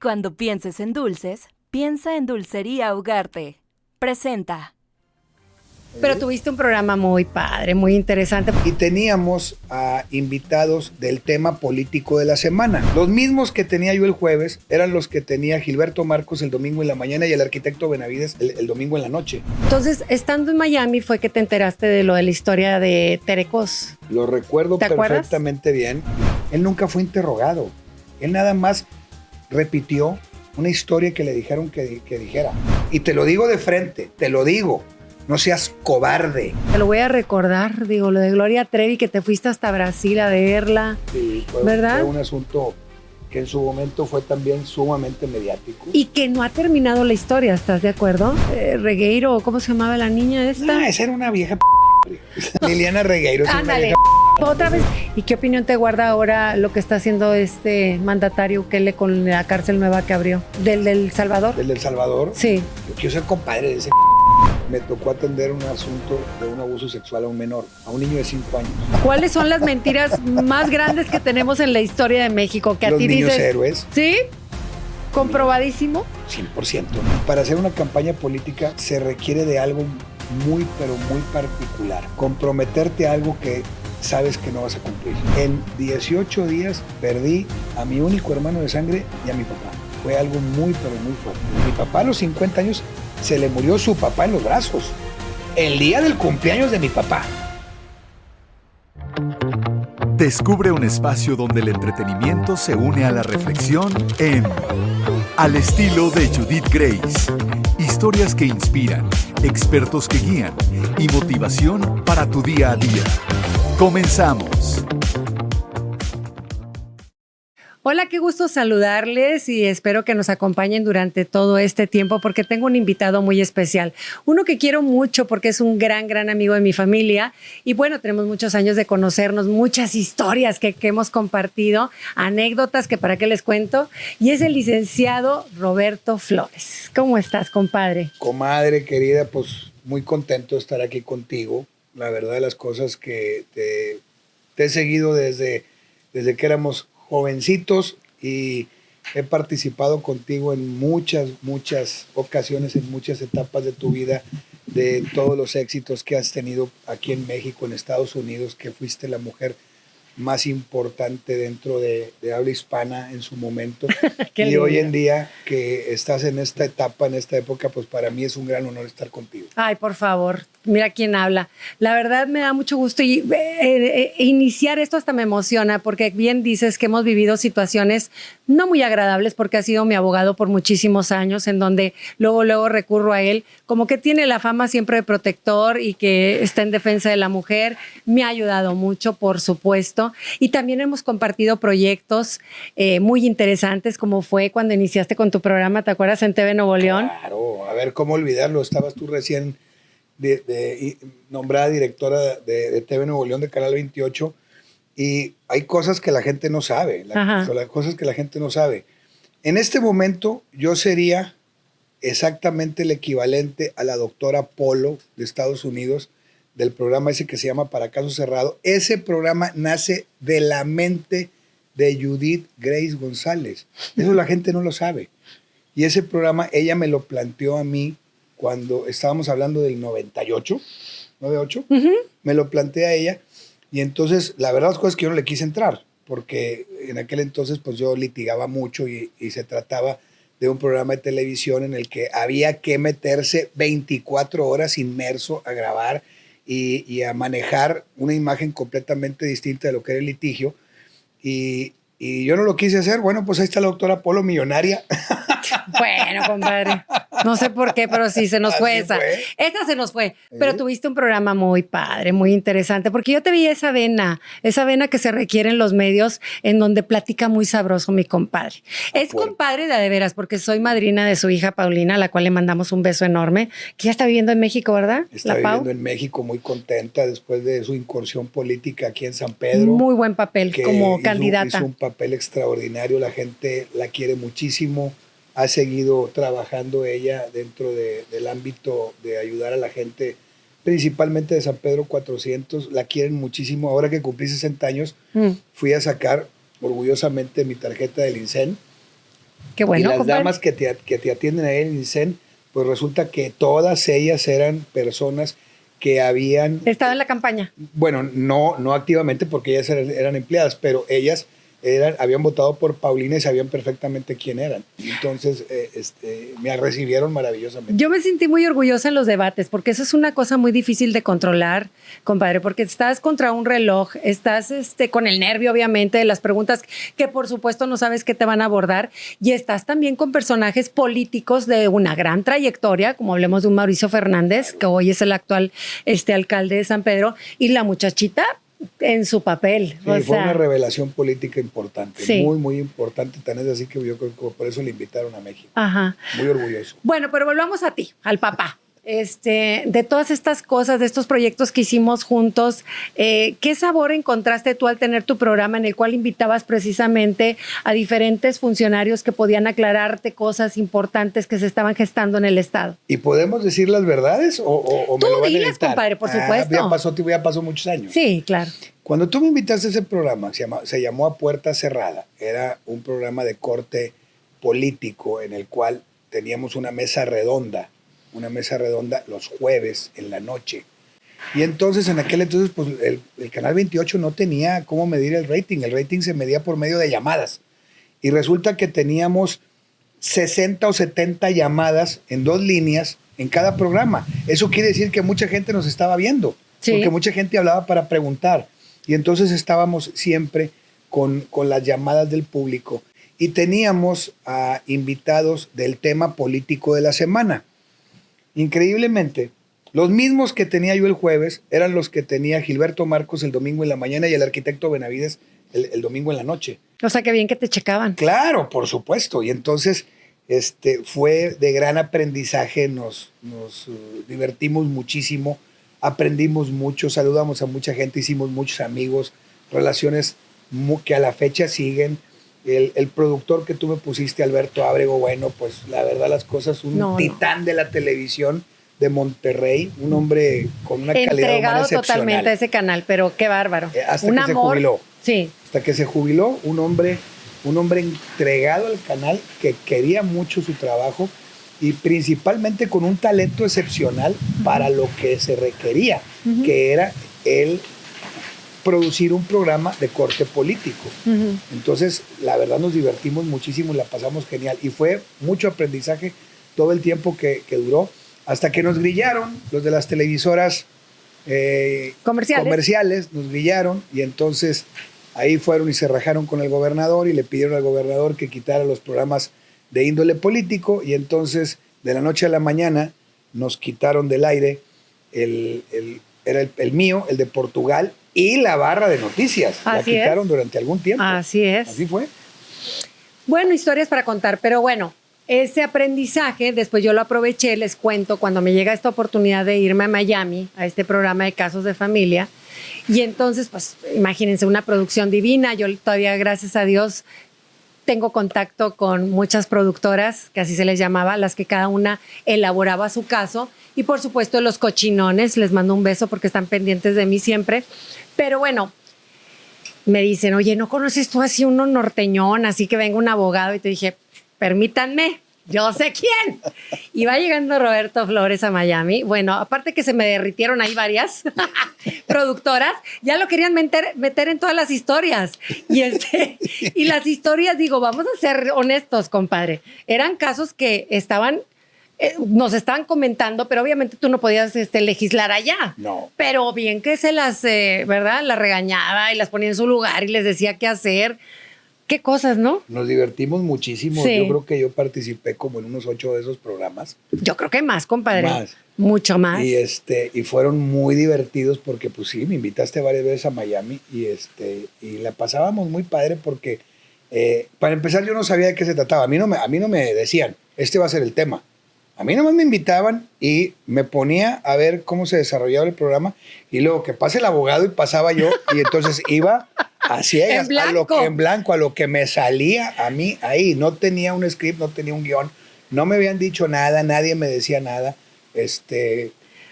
Cuando pienses en dulces, piensa en Dulcería Ugarte. Presenta. Pero tuviste un programa muy padre, muy interesante. Y teníamos a invitados del tema político de la semana. Los mismos que tenía yo el jueves eran los que tenía Gilberto Marcos el domingo en la mañana y el arquitecto Benavides el domingo en la noche. Entonces, estando en Miami fue que te enteraste de lo de la historia de Tere Cos. Lo recuerdo perfectamente bien. Él nunca fue interrogado. Él nada más repitió una historia que le dijeron que dijera. Y te lo digo de frente, te lo digo. No seas cobarde. Te lo voy a recordar, digo, lo de Gloria Trevi, que te fuiste hasta Brasil a verla. Sí, ¿verdad? Fue un asunto que en su momento fue también sumamente mediático. Y que no ha terminado la historia, ¿estás de acuerdo? Regueiro, ¿cómo se llamaba la niña esta? Esa era una vieja Liliana Regueiro. Ándale, otra vez. ¿Y qué opinión te guarda ahora lo que está haciendo este mandatario Ukele con la cárcel nueva que abrió? ¿Del Salvador? ¿Del Salvador? Sí. Yo quiero ser compadre de ese. Me tocó atender un asunto de un abuso sexual a un menor, a un niño de 5 años. ¿Cuáles son las mentiras más grandes que tenemos en la historia de México? Que a ti dices. Los niños héroes. ¿Sí? ¿Comprobadísimo? 100%. Para hacer una campaña política se requiere de algo muy, pero muy particular. Comprometerte a algo que sabes que no vas a cumplir. En 18 días perdí a mi único hermano de sangre y a mi papá. Fue algo muy, pero muy fuerte. Mi papá a los 50 años se le murió su papá en los brazos. El día del cumpleaños de mi papá. Descubre un espacio donde el entretenimiento se une a la reflexión en Al estilo de Judith Grace. Historias que inspiran, expertos que guían y motivación para tu día a día. Comenzamos. Hola, qué gusto saludarles y espero que nos acompañen durante todo este tiempo porque tengo un invitado muy especial. Uno que quiero mucho porque es un gran amigo de mi familia y bueno, tenemos muchos años de conocernos, muchas historias que hemos compartido, anécdotas que para qué les cuento, y es el licenciado Roberto Flores. ¿Cómo estás, compadre? Comadre querida, pues muy contento de estar aquí contigo. La verdad de las cosas que te he seguido desde que éramos jovencitos y he participado contigo en muchas ocasiones, en muchas etapas de tu vida, de todos los éxitos que has tenido aquí en México, en Estados Unidos, que fuiste la mujer más importante dentro de habla hispana en su momento. Y lindo. Hoy en día que estás en esta etapa, en esta época, pues para mí es un gran honor estar contigo. Ay, por favor, mira quién habla. La verdad me da mucho gusto y iniciar esto hasta me emociona porque bien dices que hemos vivido situaciones no muy agradables porque ha sido mi abogado por muchísimos años en donde luego recurro a él, como que tiene la fama siempre de protector y que está en defensa de la mujer. Me ha ayudado mucho, por supuesto. Y también hemos compartido proyectos muy interesantes como fue cuando iniciaste con tu programa, ¿te acuerdas? En TV Nuevo León. Claro, a ver cómo olvidarlo. Estabas tú recién nombrada directora de TV Nuevo León de Canal 28 y hay cosas que la gente no sabe, las cosas que la gente no sabe. En este momento yo sería exactamente el equivalente a la doctora Polo de Estados Unidos del programa ese que se llama Para Caso Cerrado. Ese programa nace de la mente de Judith Grace González. Eso la gente no lo sabe. Y ese programa ella me lo planteó a mí cuando estábamos hablando del 98, me lo plantea a ella. Y entonces, la verdad, las cosas que yo no le quise entrar, porque en aquel entonces pues yo litigaba mucho y se trataba de un programa de televisión en el que había que meterse 24 horas inmerso a grabar y a manejar una imagen completamente distinta de lo que era el litigio. Y yo no lo quise hacer. Bueno, pues ahí está la doctora Polo, millonaria. Bueno, compadre, no sé por qué, pero sí se nos fue esa. Esta se nos fue, pero tuviste un programa muy padre, muy interesante, porque yo te vi esa vena que se requiere en los medios, en donde platica muy sabroso mi compadre. Es compadre de veras, porque soy madrina de su hija Paulina, a la cual le mandamos un beso enorme, que ya está viviendo en México, ¿verdad? Está viviendo en México, muy contenta después de su incursión política aquí en San Pedro. Muy buen papel como candidata. Hizo un papel extraordinario, la gente la quiere muchísimo. Ha seguido trabajando ella dentro del ámbito de ayudar a la gente, principalmente de San Pedro 400. La quieren muchísimo. Ahora que cumplí 60 años, fui a sacar orgullosamente mi tarjeta del INSEN Qué bueno, y las compadre. damas que te atienden ahí en el INSEN, pues resulta que todas ellas eran personas que habían... Estaba en la campaña. Bueno, no activamente porque ellas eran empleadas, pero ellas habían votado por Paulina y sabían perfectamente quién eran. Entonces, me recibieron maravillosamente. Yo me sentí muy orgullosa en los debates, porque eso es una cosa muy difícil de controlar, compadre, porque estás contra un reloj, estás con el nervio, obviamente, de las preguntas que por supuesto no sabes qué te van a abordar, y estás también con personajes políticos de una gran trayectoria, como hablemos de un Mauricio Fernández, que hoy es el actual alcalde de San Pedro, y la muchachita en su papel. Sí, fue una revelación política importante, sí. muy, muy importante. Tan es así que yo creo que por eso le invitaron a México. Ajá. Muy orgulloso. Bueno, pero volvamos a ti, al papá. De todas estas cosas, de estos proyectos que hicimos juntos, ¿qué sabor encontraste tú al tener tu programa en el cual invitabas precisamente a diferentes funcionarios que podían aclararte cosas importantes que se estaban gestando en el Estado? ¿Y podemos decir las verdades o Tú me lo van a dilas, editar? compadre, por supuesto. Ya pasó muchos años. Sí, claro. Cuando tú me invitaste a ese programa, se llamó A Puerta Cerrada. Era un programa de corte político en el cual teníamos una mesa redonda los jueves en la noche. Y entonces, en aquel entonces, pues el Canal 28 no tenía cómo medir el rating. El rating se medía por medio de llamadas. Y resulta que teníamos 60 o 70 llamadas en 2 líneas en cada programa. Eso quiere decir que mucha gente nos estaba viendo. Sí. Porque mucha gente hablaba para preguntar. Y entonces estábamos siempre con las llamadas del público. Y teníamos a invitados del tema político de la semana. Increíblemente, los mismos que tenía yo el jueves eran los que tenía Gilberto Marcos el domingo en la mañana y el arquitecto Benavides el domingo en la noche. O sea, qué bien que te checaban. Claro, por supuesto. Y entonces fue de gran aprendizaje, nos divertimos muchísimo, aprendimos mucho, saludamos a mucha gente, hicimos muchos amigos, relaciones que a la fecha siguen. El productor que tú me pusiste, Alberto Ábrego, bueno, pues la verdad las cosas, titán de la televisión de Monterrey, un hombre con una calidad humana entregado excepcional. Totalmente a ese canal, pero qué bárbaro. Hasta un que amor, se jubiló. Sí. Hasta que se jubiló, un hombre entregado al canal que quería mucho su trabajo y principalmente con un talento excepcional para lo que se requería, que era el producir un programa de corte político. Entonces, la verdad nos divertimos muchísimo, la pasamos genial y fue mucho aprendizaje todo el tiempo que duró, hasta que nos grillaron los de las televisoras comerciales, nos grillaron y entonces ahí fueron y se rajaron con el gobernador y le pidieron al gobernador que quitara los programas de índole político y entonces de la noche a la mañana nos quitaron del aire era el mío, el de Portugal y la barra de noticias. Así la quitaron durante algún tiempo. Así es. Así fue. Bueno, historias para contar, pero bueno, ese aprendizaje, después yo lo aproveché, les cuento, cuando me llega esta oportunidad de irme a Miami, a este programa de casos de familia, y entonces, pues, imagínense, una producción divina, yo todavía, gracias a Dios, tengo contacto con muchas productoras, que así se les llamaba, las que cada una elaboraba su caso, y por supuesto los cochinones, les mando un beso porque están pendientes de mí siempre, pero bueno, me dicen, oye, ¿no conoces tú así uno norteñón, así que venga un abogado? Y te dije, permítanme, yo sé quién. Y va llegando Roberto Flores a Miami. Bueno, aparte que se me derritieron ahí varias productoras, ya lo querían meter en todas las historias. Y las historias, digo, vamos a ser honestos, compadre. Eran casos que nos estaban comentando, pero obviamente tú no podías legislar allá. No. Pero bien que se las, ¿verdad? Las regañaba y las ponía en su lugar y les decía qué hacer. Qué cosas, ¿no? Nos divertimos muchísimo. Sí. Yo creo que yo participé como en unos 8 de esos programas. Yo creo que más, compadre. Más. Mucho más. Y fueron muy divertidos porque, pues sí, me invitaste varias veces a Miami y la pasábamos muy padre porque, para empezar, yo no sabía de qué se trataba. A mí no me decían, este va a ser el tema. A mí nomás me invitaban y me ponía a ver cómo se desarrollaba el programa y luego que pase el abogado y pasaba yo y entonces iba a ciegas, en blanco, a lo que me salía a mí ahí. No tenía un script, no tenía un guión, no me habían dicho nada, nadie me decía nada.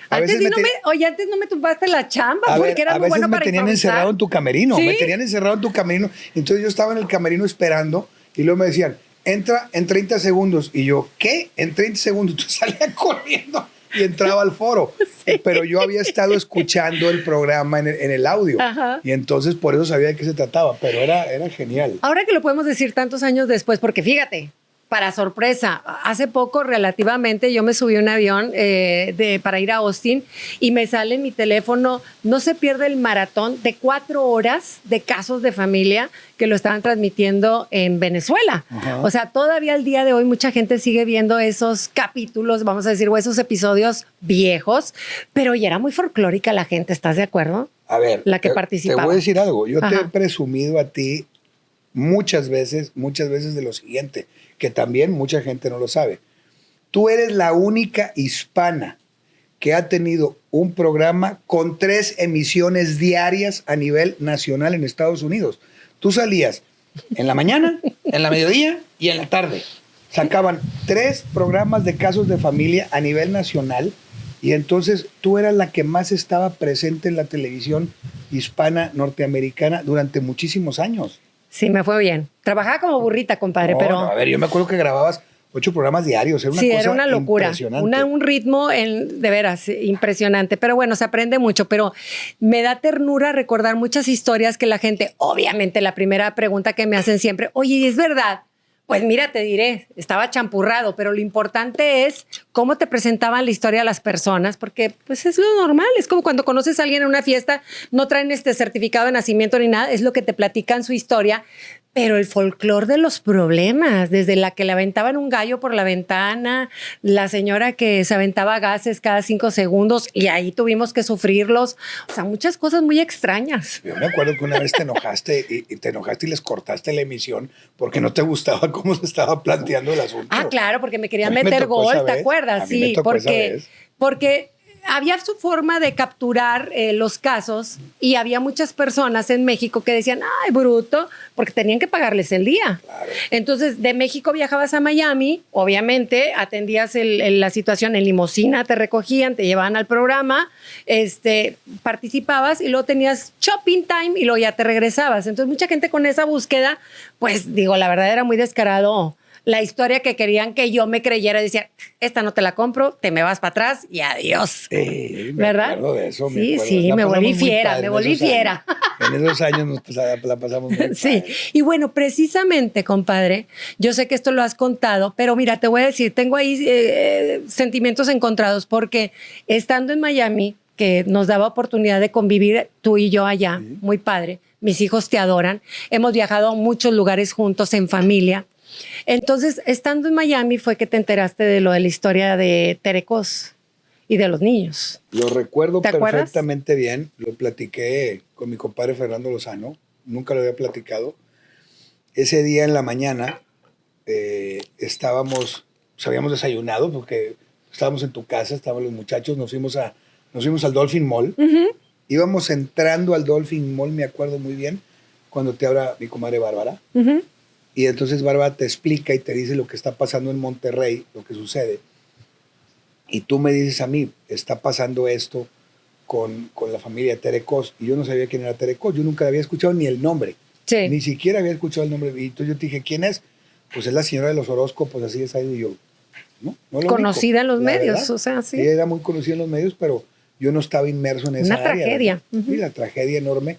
Antes no me tumbaste la chamba porque era muy bueno para improvisar. A veces me tenían encerrado en tu camerino, ¿Sí? entonces yo estaba en el camerino esperando y luego me decían, entra en 30 segundos. Y yo, ¿qué? En 30 segundos. Tú salía corriendo y entraba al foro. Sí. Pero yo había estado escuchando el programa en el audio. Ajá. Y entonces por eso sabía de qué se trataba. Pero era genial. Ahora que lo podemos decir tantos años después, porque fíjate, para sorpresa, hace poco relativamente yo me subí a un avión para ir a Austin y me sale en mi teléfono, no se pierde el maratón de 4 horas de Casos de Familia que lo estaban transmitiendo en Venezuela. Ajá. O sea, todavía al día de hoy mucha gente sigue viendo esos capítulos, vamos a decir, o esos episodios viejos, pero ya era muy folclórica la gente, ¿estás de acuerdo? A ver, la que participaba. Te voy a decir algo, yo te he presumido a ti muchas veces de lo siguiente, que también mucha gente no lo sabe. Tú eres la única hispana que ha tenido un programa con 3 emisiones diarias a nivel nacional en Estados Unidos. Tú salías en la mañana, en la mediodía y en la tarde. Sacaban 3 programas de Casos de Familia a nivel nacional y entonces tú eras la que más estaba presente en la televisión hispana norteamericana durante muchísimos años. Sí, me fue bien. Trabajaba como burrita, compadre, pero... No, a ver, yo me acuerdo que grababas 8 programas diarios. Era una cosa era una locura. Impresionante. Un ritmo, de veras, impresionante. Pero bueno, se aprende mucho. Pero me da ternura recordar muchas historias que la gente... Obviamente, la primera pregunta que me hacen siempre, oye, ¿es verdad? Pues mira, te diré, estaba champurrado, pero lo importante es cómo te presentaban la historia a las personas, porque pues es lo normal, es como cuando conoces a alguien en una fiesta, no traen certificado de nacimiento ni nada, es lo que te platican su historia, pero el folclore de los problemas, desde la que le aventaban un gallo por la ventana, la señora que se aventaba gases cada 5 segundos y ahí tuvimos que sufrirlos, o sea, muchas cosas muy extrañas. Yo me acuerdo que una vez te enojaste y les cortaste la emisión porque no te gustaba cómo se estaba planteando el asunto. Ah, claro, porque me querían meter gol, ¿te acuerdas? Sí, porque había su forma de capturar los casos y había muchas personas en México que decían, ay, bruto, porque tenían que pagarles el día. Claro. Entonces, de México viajabas a Miami, obviamente, atendías la situación en limusina, te recogían, te llevaban al programa, participabas y luego tenías shopping time y luego ya te regresabas. Entonces, mucha gente con esa búsqueda, pues, digo, la verdad era muy descarado la historia que querían que yo me creyera. Decía, esta no te la compro, te me vas para atrás y adiós. ¿Verdad? Me acuerdo de eso. Sí, me volví fiera. En esos años la pasamos muy padre. Sí, y bueno, precisamente, compadre, yo sé que esto lo has contado, pero mira, te voy a decir, tengo ahí sentimientos encontrados porque estando en Miami, que nos daba oportunidad de convivir tú y yo allá, muy padre, mis hijos te adoran, hemos viajado a muchos lugares juntos en familia. Entonces, estando en Miami fue que te enteraste de lo de la historia de Tere Cos y de los niños. Lo recuerdo perfectamente bien. Lo platiqué con mi compadre Fernando Lozano. Nunca lo había platicado. Ese día en la mañana habíamos desayunado porque estábamos en tu casa, estaban los muchachos, nos fuimos al Dolphin Mall. Íbamos entrando al Dolphin Mall, me acuerdo muy bien, cuando te habla mi comadre Bárbara. Y entonces Bárbara te explica y te dice lo que está pasando en Monterrey, lo que sucede. Y tú me dices a mí, está pasando esto con la familia de Tere Cos. Y yo no sabía quién era Tere Cos. Yo nunca había escuchado ni el nombre. Sí. Ni siquiera había escuchado el nombre. Y entonces yo te dije, ¿quién es? Pues es la señora de los horóscopos, así es ahí. Y yo, no conocida en los medios, verdad, o sea, sí. Ella era muy conocida en los medios, pero yo no estaba inmerso en esa área. Una tragedia. Sí, la tragedia enorme.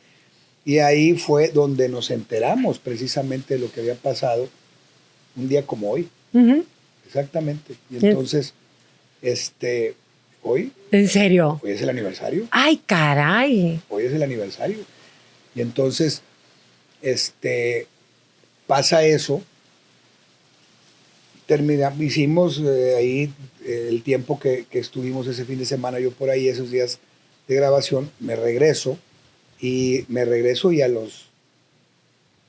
Y ahí fue donde nos enteramos precisamente de lo que había pasado un día como hoy. Exactamente. Y entonces, hoy... ¿En serio? Hoy es el aniversario. ¡Ay, caray! Hoy es el aniversario. Y entonces, pasa eso. Hicimos ahí el tiempo que estuvimos ese fin de semana, yo por ahí, esos días de grabación, me regreso y a los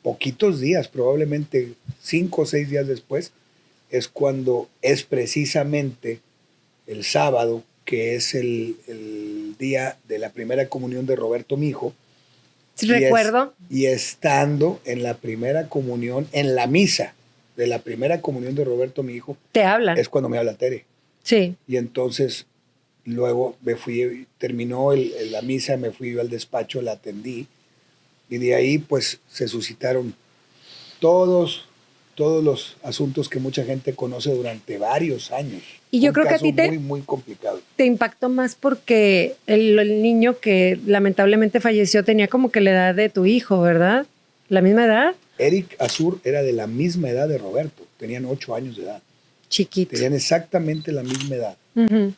poquitos días, probablemente 5 o 6 días después, es cuando es precisamente el sábado, que es el día de la primera comunión de Roberto, mi hijo. Sí, recuerdo. Y estando en la primera comunión, en la misa de la primera comunión de Roberto, mi hijo, te hablan. Es cuando me habla Tere. Sí. Y entonces luego terminó la misa, me fui yo al despacho, la atendí y de ahí pues se suscitaron todos todos los asuntos que mucha gente conoce durante varios años. Y yo creo que a ti muy, muy complicado. te impactó más porque el niño que lamentablemente falleció tenía como que la edad de tu hijo, ¿verdad? ¿La misma edad? Eric Azur era de la misma edad de Roberto. Tenían 8 años de edad. Chiquito. Tenían exactamente la misma edad. Uh-huh.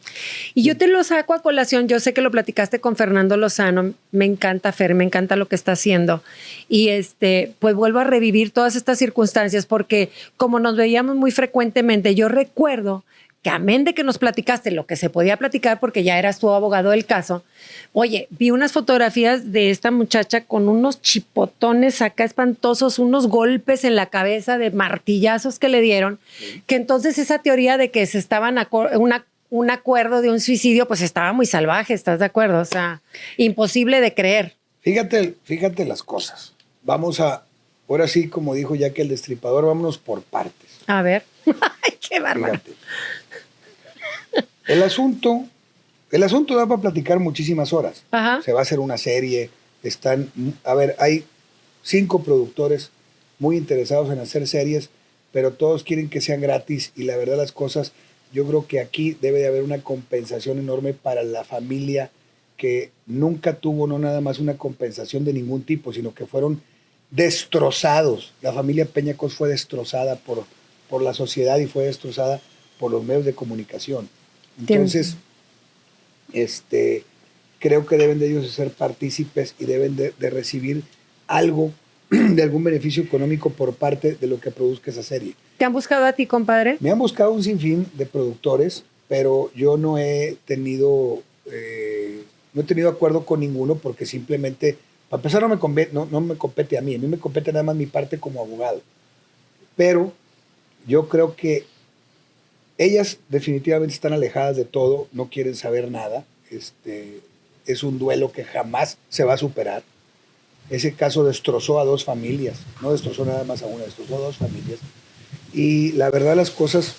Y yo te lo saco a colación, yo sé que lo platicaste con Fernando Lozano, me encanta Fer, me encanta lo que está haciendo y pues vuelvo a revivir todas estas circunstancias porque como nos veíamos muy frecuentemente, yo recuerdo que amén de que nos platicaste lo que se podía platicar porque ya eras tu abogado del caso, oye, vi unas fotografías de esta muchacha con unos chipotones acá espantosos, unos golpes en la cabeza de martillazos que le dieron, que entonces esa teoría de que se estaban un acuerdo de un suicidio, pues estaba muy salvaje, ¿estás de acuerdo? O sea, imposible de creer. Fíjate las cosas. Ahora sí, como dijo Jack el Destripador, vámonos por partes. A ver. Ay, qué bárbaro. Fíjate. El asunto da para platicar muchísimas horas. Ajá. Se va a hacer una serie. Hay 5 productores muy interesados en hacer series, pero todos quieren que sean gratis y la verdad las cosas, yo creo que aquí debe de haber una compensación enorme para la familia que nunca tuvo no nada más una compensación de ningún tipo, sino que fueron destrozados. La familia Peñacos fue destrozada por la sociedad y fue destrozada por los medios de comunicación. Entonces, creo que deben de ellos ser partícipes y deben de recibir algo de algún beneficio económico por parte de lo que produzca esa serie. ¿Te han buscado a ti, compadre? Me han buscado un sinfín de productores, pero yo no he tenido acuerdo con ninguno porque simplemente, para empezar, no me compete a mí me compete nada más mi parte como abogado. Pero yo creo que ellas definitivamente están alejadas de todo, no quieren saber nada. Es un duelo que jamás se va a superar. Ese caso destrozó a 2 familias, no destrozó nada más a una, destrozó a 2 familias. Y la verdad las cosas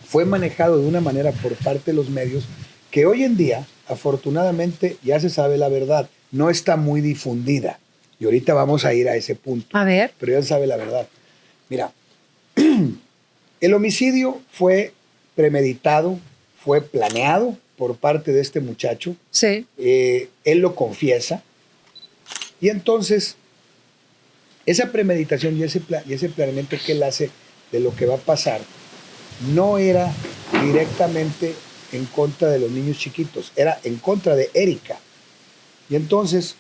fue manejado de una manera por parte de los medios que hoy en día, afortunadamente, ya se sabe la verdad. No está muy difundida. Y ahorita vamos a ir a ese punto. A ver. Pero ya se sabe la verdad. Mira, el homicidio fue premeditado, fue planeado por parte de este muchacho. Sí. Él lo confiesa. Y entonces, esa premeditación y ese planeamiento que él hace de lo que va a pasar no era directamente en contra de los niños chiquitos, era en contra de Erika. Y entonces,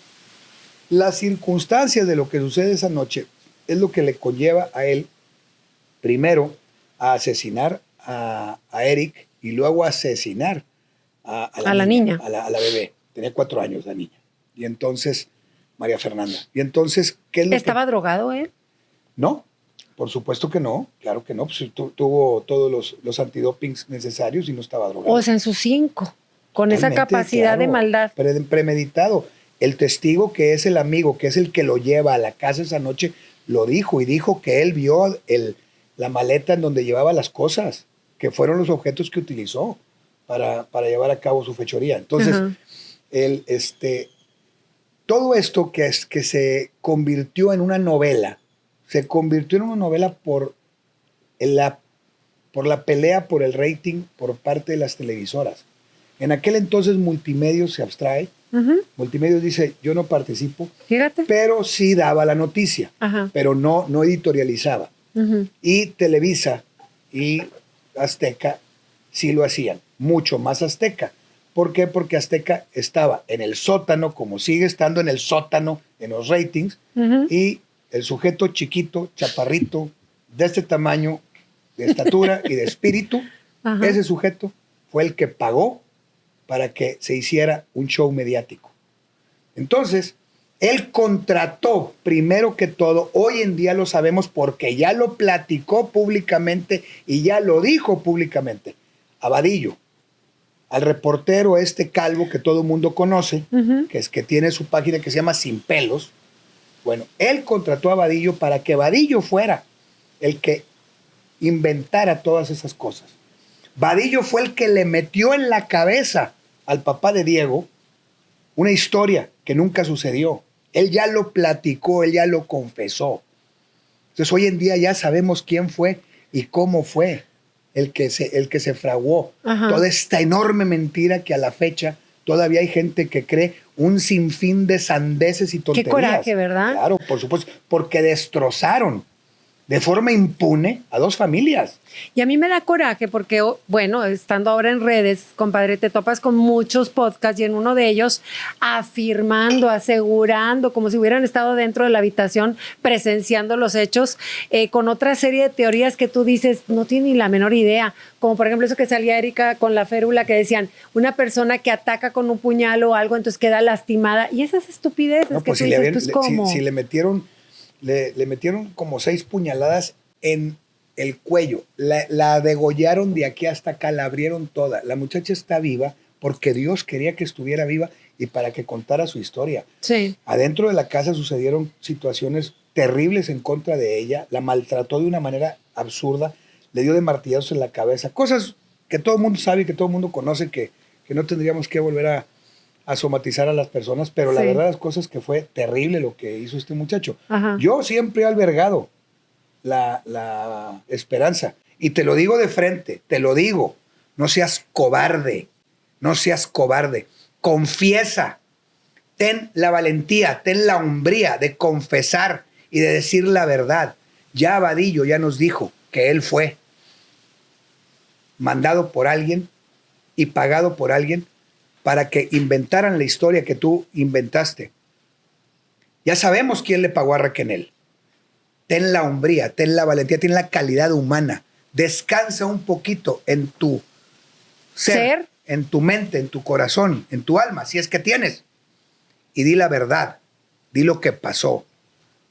las circunstancias de lo que sucede esa noche es lo que le conlleva a él, primero, a asesinar a Eric y luego a asesinar a la niña. A la bebé. Tenía 4 años la niña. Y entonces, María Fernanda. Y entonces, ¿qué es lo ¿Estaba drogado él? No, por supuesto que no. Claro que no. Pues, tuvo todos los antidopings necesarios y no estaba drogado. O sea, en sus 5. Con esa capacidad de maldad. Premeditado. El testigo que es el amigo, que es el que lo lleva a la casa esa noche, lo dijo y dijo que él vio la maleta en donde llevaba las cosas, que fueron los objetos que utilizó para llevar a cabo su fechoría. Entonces, todo esto que se convirtió en una novela, por la pelea por el rating por parte de las televisoras. En aquel entonces Multimedios se abstrae. Multimedios dice, yo no participo. Fíjate. Pero sí daba la noticia, pero no editorializaba. Y Televisa y Azteca sí lo hacían, mucho más Azteca. ¿Por qué? Porque Azteca estaba en el sótano, como sigue estando en el sótano en los ratings, y el sujeto chiquito, chaparrito, de este tamaño, de estatura y de espíritu, ese sujeto fue el que pagó para que se hiciera un show mediático. Entonces, él contrató, primero que todo, hoy en día lo sabemos porque ya lo platicó públicamente y ya lo dijo públicamente, a Vadillo, al reportero calvo que todo el mundo conoce, que tiene su página que se llama Sin Pelos. Bueno, él contrató a Vadillo para que Vadillo fuera el que inventara todas esas cosas. Vadillo fue el que le metió en la cabeza al papá de Diego una historia que nunca sucedió. Él ya lo platicó, él ya lo confesó. Entonces hoy en día ya sabemos quién fue y cómo fue el que se fraguó. Ajá. Toda esta enorme mentira que a la fecha todavía hay gente que cree un sinfín de sandeces y tonterías. Qué coraje, ¿verdad? Claro, por supuesto, porque destrozaron de forma impune a 2 familias. Y a mí me da coraje porque, bueno, estando ahora en redes, compadre, te topas con muchos podcasts y en uno de ellos afirmando, asegurando, como si hubieran estado dentro de la habitación presenciando los hechos, con otra serie de teorías que tú dices, no tiene ni la menor idea. Como por ejemplo eso que salía Erika con la férula, que decían, una persona que ataca con un puñal o algo, entonces queda lastimada. Y esas estupideces No, que pues tú dices, pues ¿cómo? si le metieron como 6 puñaladas en el cuello, la degollaron de aquí hasta acá, la abrieron toda. La muchacha está viva porque Dios quería que estuviera viva y para que contara su historia. Sí. Adentro de la casa sucedieron situaciones terribles en contra de ella, la maltrató de una manera absurda, le dio de martillazos en la cabeza, cosas que todo el mundo sabe y que todo el mundo conoce que no tendríamos que volver a somatizar a las personas, pero la Sí. verdad las cosas que fue terrible lo que hizo este muchacho. Ajá. Yo siempre he albergado la esperanza y te lo digo de frente, te lo digo, no seas cobarde, no seas cobarde, confiesa, ten la valentía, ten la hombría de confesar y de decir la verdad. Ya Vadillo ya nos dijo que él fue mandado por alguien y pagado por alguien para que inventaran la historia que tú inventaste. Ya sabemos quién le pagó a Raquel. Ten la hombría, ten la valentía, ten la calidad humana. Descansa un poquito en tu ser, en tu mente, en tu corazón, en tu alma, si es que tienes. Y di la verdad, di lo que pasó.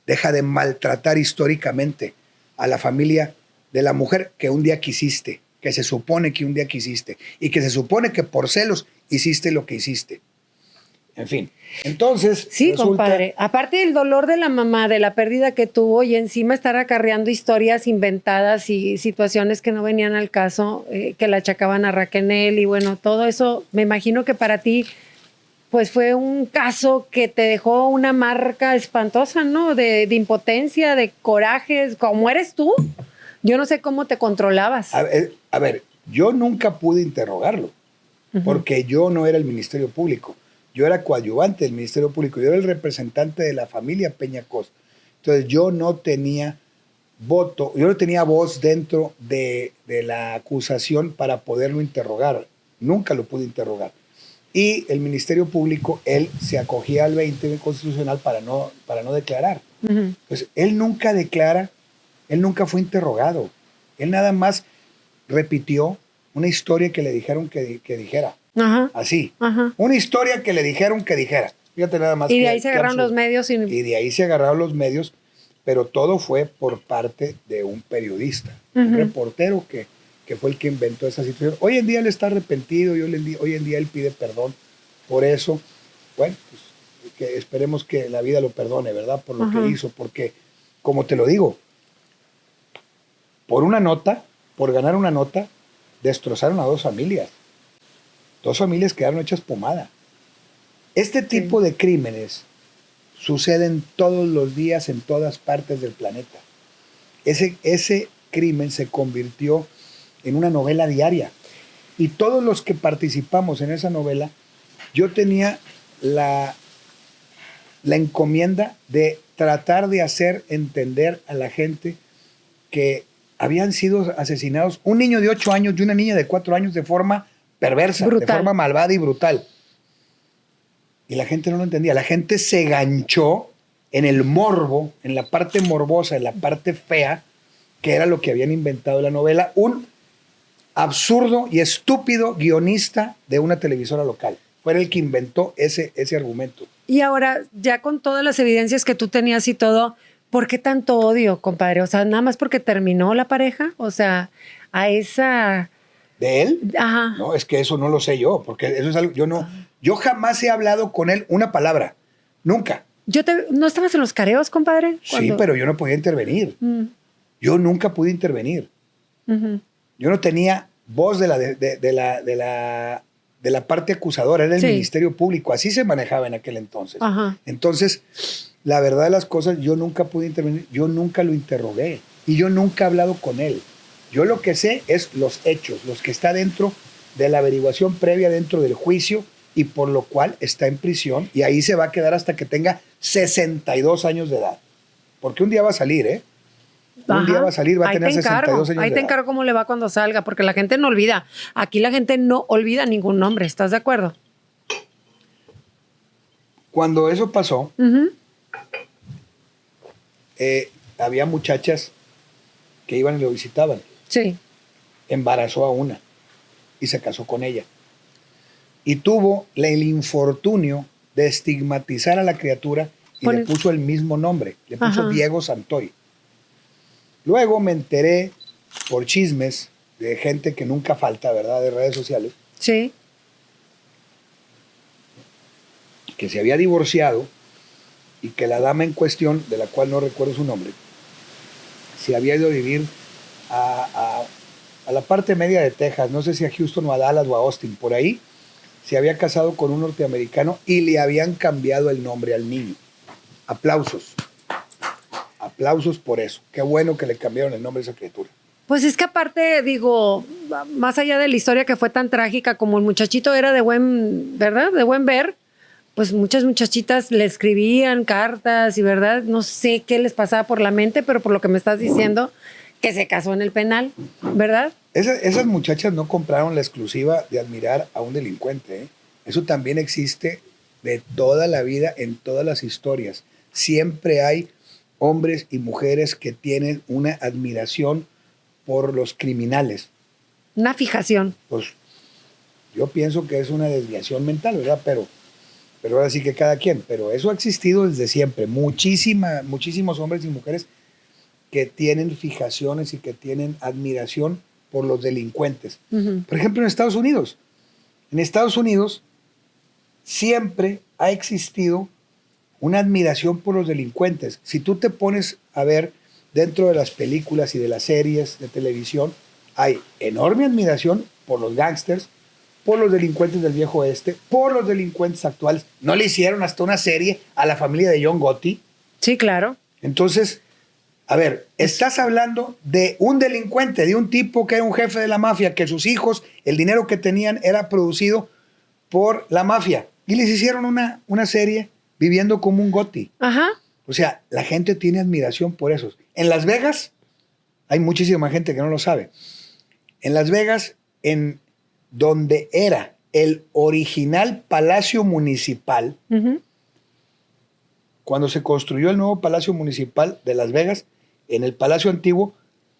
Deja de maltratar históricamente a la familia de la mujer que un día quisiste, que se supone que un día quisiste y que se supone que por celos hiciste lo que hiciste. En fin, entonces... Sí, compadre. Aparte del dolor de la mamá, de la pérdida que tuvo y encima estar acarreando historias inventadas y situaciones que no venían al caso, que la achacaban a Raquel y bueno, todo eso, me imagino que para ti pues fue un caso que te dejó una marca espantosa, ¿no? De impotencia, de corajes, como eres tú. Yo no sé cómo te controlabas. A ver, yo nunca pude interrogarlo, porque yo no era el Ministerio Público. Yo era coadyuvante del Ministerio Público. Yo era el representante de la familia Peñacos. Entonces yo no tenía voto, yo no tenía voz dentro de la acusación para poderlo interrogar. Nunca lo pude interrogar. Y el Ministerio Público, él se acogía al 20 constitucional para no declarar. Pues él nunca declara, él nunca fue interrogado. Él nada más repitió una historia que le dijeron que dijera. Ajá. Así. Ajá. Una historia que le dijeron que dijera. Fíjate nada más. Y de ahí se agarraron los medios. Y de ahí se agarraron los medios, pero todo fue por parte de un periodista, un reportero que fue el que inventó esa situación. Hoy en día él está arrepentido y hoy en día él pide perdón por eso. Bueno, pues que esperemos que la vida lo perdone, ¿verdad? Por lo que hizo, porque, como te lo digo, por ganar una nota, destrozaron a 2 familias. 2 familias quedaron hechas pomada. Este tipo de crímenes suceden todos los días en todas partes del planeta. Ese crimen se convirtió en una novela diaria. Y todos los que participamos en esa novela, yo tenía la encomienda de tratar de hacer entender a la gente que habían sido asesinados un niño de 8 años y una niña de 4 años de forma perversa, brutal, de forma malvada y brutal. Y la gente no lo entendía. La gente se ganchó en el morbo, en la parte morbosa, en la parte fea, que era lo que habían inventado en la novela, un absurdo y estúpido guionista de una televisora local. Fue el que inventó ese argumento. Y ahora, ya con todas las evidencias que tú tenías y todo, ¿por qué tanto odio, compadre? O sea, nada más porque terminó la pareja, o sea, a esa... ¿De él? Ajá. No, es que eso no lo sé yo, porque eso es algo, yo jamás he hablado con él una palabra, nunca. ¿No estabas en los careos, compadre? Sí, pero yo no podía intervenir. Yo nunca pude intervenir. Yo no tenía voz de de la parte acusadora, era el Sí. Ministerio Público, así se manejaba en aquel entonces. Ajá. Entonces, la verdad de las cosas, yo nunca pude intervenir, yo nunca lo interrogué y yo nunca he hablado con él. Yo lo que sé es los hechos, los que está dentro de la averiguación previa, dentro del juicio, y por lo cual está en prisión y ahí se va a quedar hasta que tenga 62 años de edad. Porque un día va a salir, ¿eh? Un día va a salir, va a Ahí tener te encargo, 62 años ahí de te edad. encargo cómo le va cuando salga, porque la gente no olvida. Aquí la gente no olvida ningún nombre, ¿estás de acuerdo? Cuando eso pasó, Ujú. había muchachas que iban y lo visitaban. Sí. Embarazó a una y se casó con ella. Y tuvo el infortunio de estigmatizar a la criatura y Pon- le puso el mismo nombre. Le puso Ajá. Diego Santoy. Luego me enteré por chismes de gente que nunca falta, ¿verdad? De redes sociales, Sí. que se había divorciado y que la dama en cuestión, de la cual no recuerdo su nombre, se había ido a vivir a la parte media de Texas, no sé si a Houston o a Dallas o a Austin, por ahí, se había casado con un norteamericano y le habían cambiado el nombre al niño. Aplausos. Aplausos por eso. Qué bueno que le cambiaron el nombre a esa criatura. Pues es que aparte, digo, más allá de la historia que fue tan trágica, como el muchachito era de buen, ¿verdad? De buen ver, pues muchas muchachitas le escribían cartas y, ¿verdad? No sé qué les pasaba por la mente, pero por lo que me estás diciendo, que se casó en el penal, ¿verdad? Esas muchachas no compraron la exclusiva de admirar a un delincuente, ¿eh? Eso también existe de toda la vida en todas las historias. Siempre hay hombres y mujeres que tienen una admiración por los criminales. Una fijación. Pues yo pienso que es una desviación mental, ¿verdad? Pero ahora sí que cada quien. Pero eso ha existido desde siempre. Muchísimos hombres y mujeres que tienen fijaciones y que tienen admiración por los delincuentes. Ujú. Por ejemplo, en Estados Unidos. En Estados Unidos siempre ha existido una admiración por los delincuentes. Si tú te pones a ver dentro de las películas y de las series de televisión, hay enorme admiración por los gángsters, por los delincuentes del viejo oeste, por los delincuentes actuales. ¿No le hicieron hasta una serie a la familia de John Gotti? Sí, claro. Entonces, a ver, estás hablando de un delincuente, de un tipo que era un jefe de la mafia, que sus hijos, el dinero que tenían era producido por la mafia. Y les hicieron una serie viviendo como un Gotti. Ajá. O sea, la gente tiene admiración por esos. En Las Vegas, hay muchísima gente que no lo sabe. En Las Vegas, en donde era el original Palacio Municipal, Ujú. cuando se construyó el nuevo Palacio Municipal de Las Vegas, en el Palacio Antiguo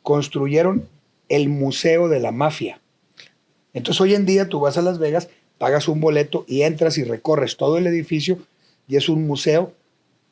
construyeron el Museo de la Mafia. Entonces hoy en día tú vas a Las Vegas, pagas un boleto y entras y recorres todo el edificio y es un museo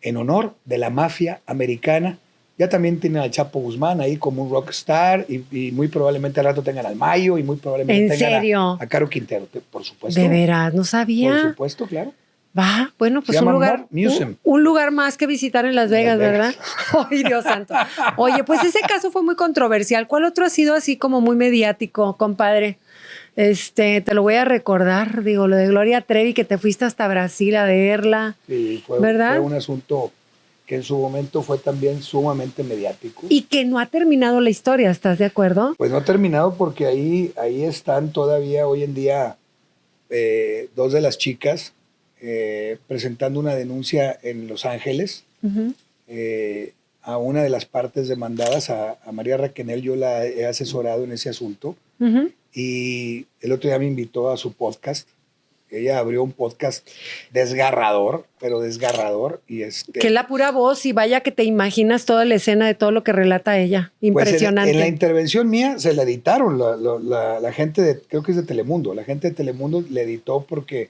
en honor de la mafia americana. Ya también tienen al Chapo Guzmán ahí como un rockstar y muy probablemente al rato tengan al Mayo y muy probablemente ¿En tengan serio? a Caro Quintero, por supuesto. De veras, no Por sabía. supuesto, claro. Va, bueno, pues Se un llama lugar, Mob Museum. un lugar más que visitar en Las Vegas, Las ¿verdad? Vegas. Ay, Dios santo. Oye, pues ese caso fue muy controversial. ¿Cuál otro ha sido así como muy mediático, compadre? Te lo voy a recordar, digo, lo de Gloria Trevi, que te fuiste hasta Brasil a verla. Sí, ¿Verdad? fue un asunto que en su momento fue también sumamente mediático. Y que no ha terminado la historia, ¿estás de acuerdo? Pues no ha terminado porque ahí están todavía hoy en día dos de las chicas presentando una denuncia en Los Ángeles. Ujú. A una de las partes demandadas, a María Raquenel, yo la he asesorado en ese asunto. Ujú. Y el otro día me invitó a su podcast. Ella abrió un podcast desgarrador, pero desgarrador. Y Que es la pura voz y vaya que te imaginas toda la escena de todo lo que relata ella. Impresionante. Pues en la intervención mía se la editaron la gente de, creo que es de Telemundo. La gente de Telemundo le editó porque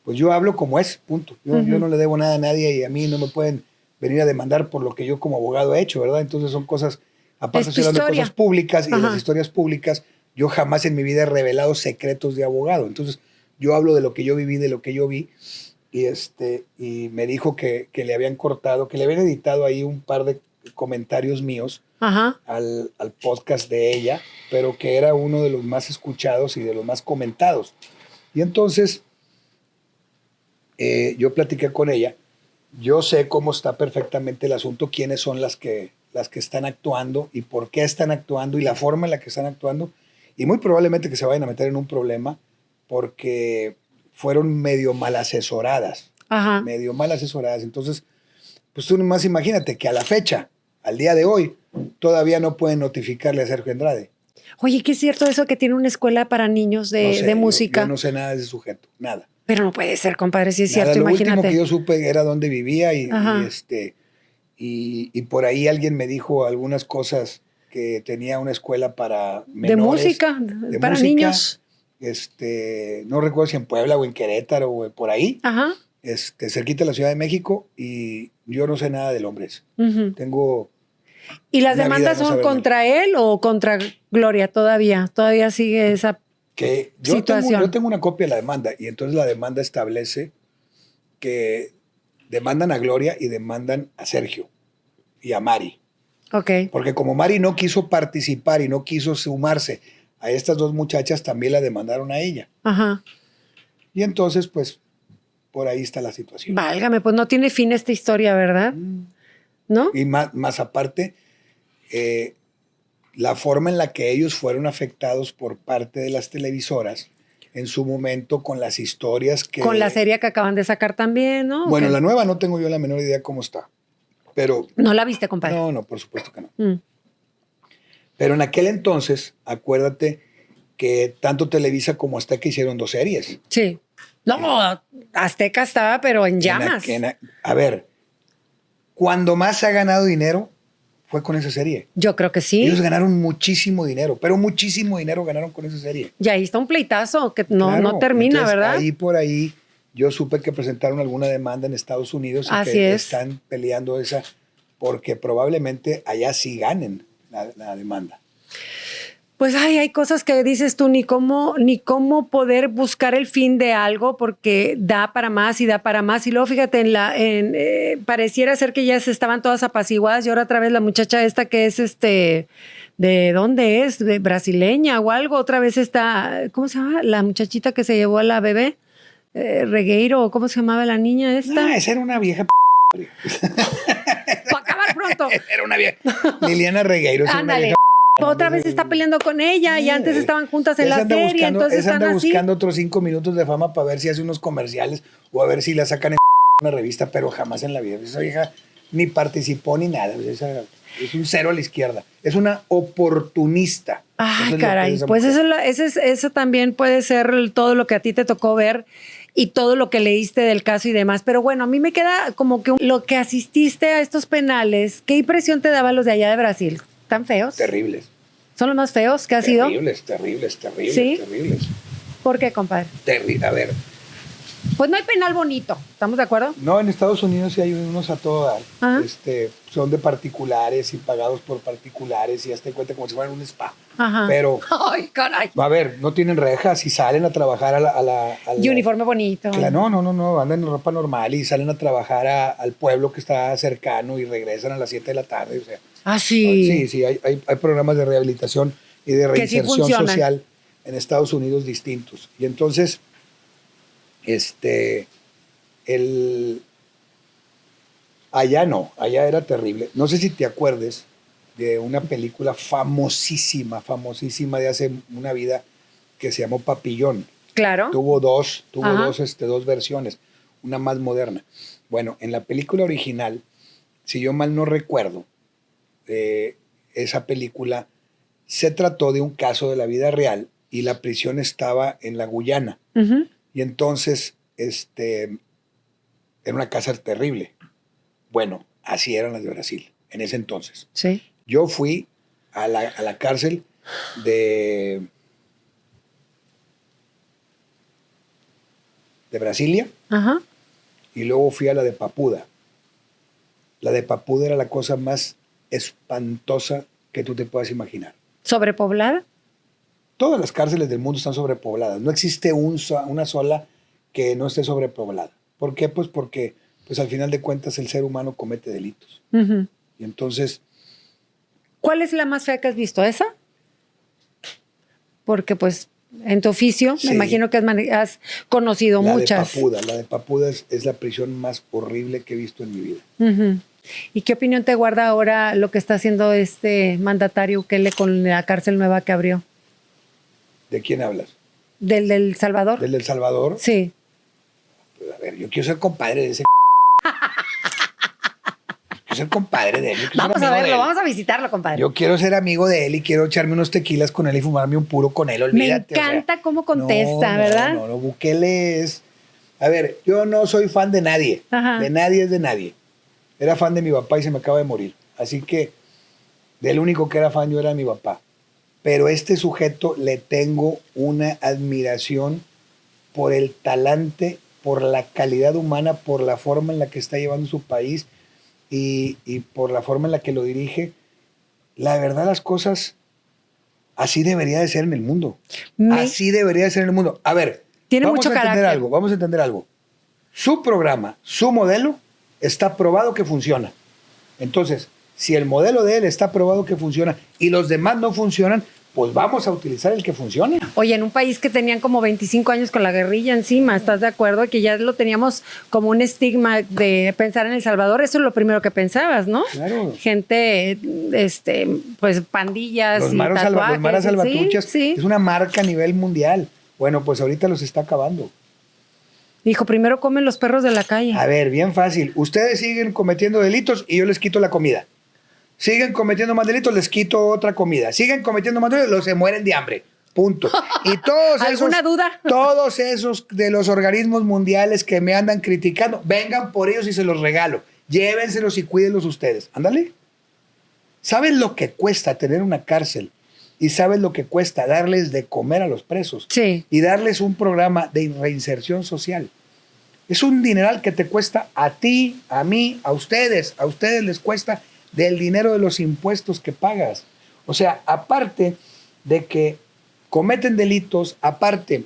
pues yo hablo como es, punto. Yo no le debo nada a nadie y a mí no me pueden venir a demandar por lo que yo como abogado he hecho, ¿verdad? Entonces son cosas, aparte Es tu estoy hablando de historia. cosas públicas y de Ajá. las historias públicas, yo jamás en mi vida he revelado secretos de abogado. Entonces yo hablo de lo que yo viví, de lo que yo vi y me dijo que le habían cortado, que le habían editado ahí un par de comentarios míos Ajá. al podcast de ella, pero que era uno de los más escuchados y de los más comentados. Y entonces yo platiqué con ella. Yo sé cómo está perfectamente el asunto, quiénes son las que están actuando y por qué están actuando y la forma en la que están actuando. Y muy probablemente que se vayan a meter en un problema porque fueron medio mal asesoradas. Ajá. Medio mal asesoradas. Entonces, pues tú nomás imagínate que a la fecha, al día de hoy, todavía no pueden notificarle a Sergio Andrade. Oye, ¿qué es cierto eso que tiene una escuela para niños No sé, de música? Yo no sé nada de ese sujeto, nada. Pero no puede ser, compadre, si es Nada, cierto, lo imagínate. último que yo supe era dónde vivía Ajá. y por ahí alguien me dijo algunas cosas, que tenía una escuela para menores. De música, para niños. No recuerdo si en Puebla o en Querétaro o por ahí. Ajá. Cerquita de la Ciudad de México, y yo no sé nada del hombre ese. Ujú. Tengo... ¿Y las una demandas vida de no son saber contra él o contra Gloria todavía? ¿Todavía sigue esa que situación? yo tengo una copia de la demanda, y entonces la demanda establece que demandan a Gloria y demandan a Sergio y a Mari. Ok. Porque como Mari no quiso participar y no quiso sumarse a estas dos muchachas, también la demandaron a ella. Ajá. Y entonces, pues, por ahí está la situación. Válgame, pues no tiene fin esta historia, ¿verdad? ¿No? Y más aparte, la forma en la que ellos fueron afectados por parte de las televisoras en su momento con las historias que... Con la serie que acaban de sacar también, ¿no? Bueno, ¿O qué? la nueva no tengo yo la menor idea cómo está. Pero... No la viste, compadre. No, por supuesto que no. Mm. Pero en aquel entonces, acuérdate que tanto Televisa como Azteca hicieron 2 series. Sí. No, Azteca estaba, pero en llamas. A ver, cuando más ha ganado dinero fue con esa serie. Yo creo que sí. Ellos ganaron muchísimo dinero, pero muchísimo dinero ganaron con esa serie. Y ahí está un pleitazo que no, Claro, no termina, entonces, ¿verdad? Ahí por ahí yo supe que presentaron alguna demanda en Estados Unidos y Así que es. están peleando esa, porque probablemente allá sí ganen la demanda. Pues hay cosas que dices tú, ni cómo poder buscar el fin de algo, porque da para más y da para más. Y luego fíjate, pareciera ser que ya se estaban todas apaciguadas, y ahora otra vez la muchacha esta que es ¿de dónde es? ¿De brasileña o algo? Otra vez está, ¿cómo se llama? La muchachita que se llevó a la bebé, Regueiro, ¿cómo se llamaba la niña esta? Esa era una vieja Para acabar pronto. Era una vieja. Liliana Regueiro. Esa era una Ándale. vieja. Otra vez está peleando con ella y antes estaban juntas en Esa la anda serie, buscando, entonces esa están anda así. buscando otros 5 minutos de fama para ver si hace unos comerciales o a ver si la sacan en una revista, pero jamás en la vida. Esa vieja ni participó ni nada. Es un cero a la izquierda. Es una oportunista. Ay, Eso es lo que caray. es esa Pues mujer. eso también puede ser todo lo que a ti te tocó ver y todo lo que leíste del caso y demás. Pero bueno, a mí me queda como que lo que asististe a estos penales, ¿qué impresión te daban los de allá de Brasil? ¿Tan feos? Terribles. ¿Son los más feos que ha sido? Terribles. ¿Sí? Terribles. ¿Por qué, compadre? A ver, Pues no hay penal bonito, ¿estamos de acuerdo? no, en Estados Unidos sí hay unos a todo dar. Ajá. Son de particulares y pagados por particulares y hazte cuenta como si fueran un spa. Ajá. Pero, Ay, caray. a ver, no tienen rejas y salen a trabajar Y uniforme bonito. No, andan en ropa normal y salen a trabajar al pueblo que está cercano y regresan a las 7 de la tarde. O sea, Ah, sí. sí, hay programas de rehabilitación y de Que sí reinserción funcionan. social en Estados Unidos distintos. Y entonces, allá era terrible. No sé si te acuerdes de una película famosísima de hace una vida que se llamó Papillón. Claro. Tuvo dos Ajá. versiones, una más moderna. Bueno, en la película original, si yo mal no recuerdo, esa película se trató de un caso de la vida real y la prisión estaba en la Guyana. Ujú. Y entonces, era una cárcel terrible. Bueno, así eran las de Brasil en ese entonces. Sí. Yo fui a la cárcel de Brasilia Ajá. y luego fui a la de Papuda. La de Papuda era la cosa más espantosa que tú te puedas imaginar. ¿Sobrepoblada? Todas las cárceles del mundo están sobrepobladas. No existe una sola que no esté sobrepoblada. ¿Por qué? Pues porque al final de cuentas el ser humano comete delitos. Ujú. Y entonces, ¿Cuál es la más fea que has visto? ¿Esa? Porque pues en tu oficio, Sí. me imagino que has conocido muchas. La de Papuda es la prisión más horrible que he visto en mi vida. Ujú. ¿Y qué opinión te guarda ahora lo que está haciendo este mandatario Bukele con la cárcel nueva que abrió? ¿De quién hablas? ¿Del Salvador? ¿Del El Salvador? Sí. A ver, yo quiero ser compadre de ese. Quiero ser compadre de él. Yo quiero ser Vamos a amigo de verlo, él. vamos a visitarlo, compadre. Yo quiero ser amigo de él y quiero echarme unos tequilas con él y fumarme un puro con él. Olvídate. Me encanta cómo contesta, ¿verdad? No, Bukele es... A ver, yo no soy fan de nadie. Ajá. De nadie es de nadie. Era fan de mi papá y se me acaba de morir. Así que del único que era fan yo era mi papá. Pero este sujeto le tengo una admiración por el talante, por la calidad humana, por la forma en la que está llevando su país y por la forma en la que lo dirige. La verdad, las cosas así debería de ser en el mundo. Así debería de ser en el mundo. A ver, Tiene vamos mucho a entender carácter. algo, vamos a entender algo. Su programa, su modelo, está probado que funciona. Entonces, si el modelo de él está probado que funciona y los demás no funcionan, pues vamos a utilizar el que funcione. Oye, en un país que tenían como 25 años con la guerrilla encima, ¿estás de acuerdo? Que ya lo teníamos como un estigma de pensar en El Salvador. Eso es lo primero que pensabas, ¿no? Claro. Gente, pues pandillas Los y maras tatuajes. salvatruchas Sí. es una marca a nivel mundial. Bueno, pues ahorita los está acabando. Dijo, primero comen los perros de la calle. A ver, bien fácil. Ustedes siguen cometiendo delitos y yo les quito la comida. Siguen cometiendo más delitos, les quito otra comida. Siguen cometiendo más delitos, los se mueren de hambre. Punto. Y todos esos, ¿Alguna duda? todos esos de los organismos mundiales que me andan criticando, vengan por ellos y se los regalo. Llévenselos y cuídenlos ustedes. Ándale. ¿Saben lo que cuesta tener una cárcel? Y sabes lo que cuesta darles de comer a los presos. Sí. Y darles un programa de reinserción social. Es un dineral que te cuesta a ti, a mí, a ustedes. A ustedes les cuesta del dinero de los impuestos que pagas. O sea, aparte de que cometen delitos, aparte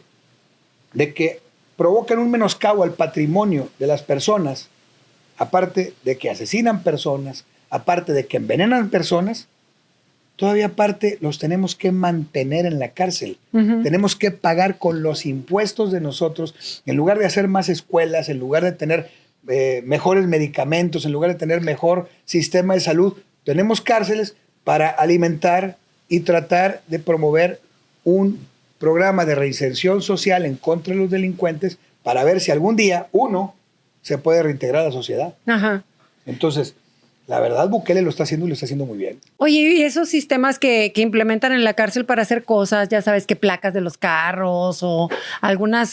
de que provocan un menoscabo al patrimonio de las personas, aparte de que asesinan personas, aparte de que envenenan personas, todavía aparte los tenemos que mantener en la cárcel. Ujú. Tenemos que pagar con los impuestos de nosotros, en lugar de hacer más escuelas, en lugar de tener mejores medicamentos, en lugar de tener mejor sistema de salud, tenemos cárceles para alimentar y tratar de promover un programa de reinserción social en contra de los delincuentes para ver si algún día uno se puede reintegrar a la sociedad. Ajá. Entonces, la verdad, Bukele lo está haciendo y lo está haciendo muy bien. Oye, y esos sistemas que implementan en la cárcel para hacer cosas, ya sabes, que placas de los carros o algunas,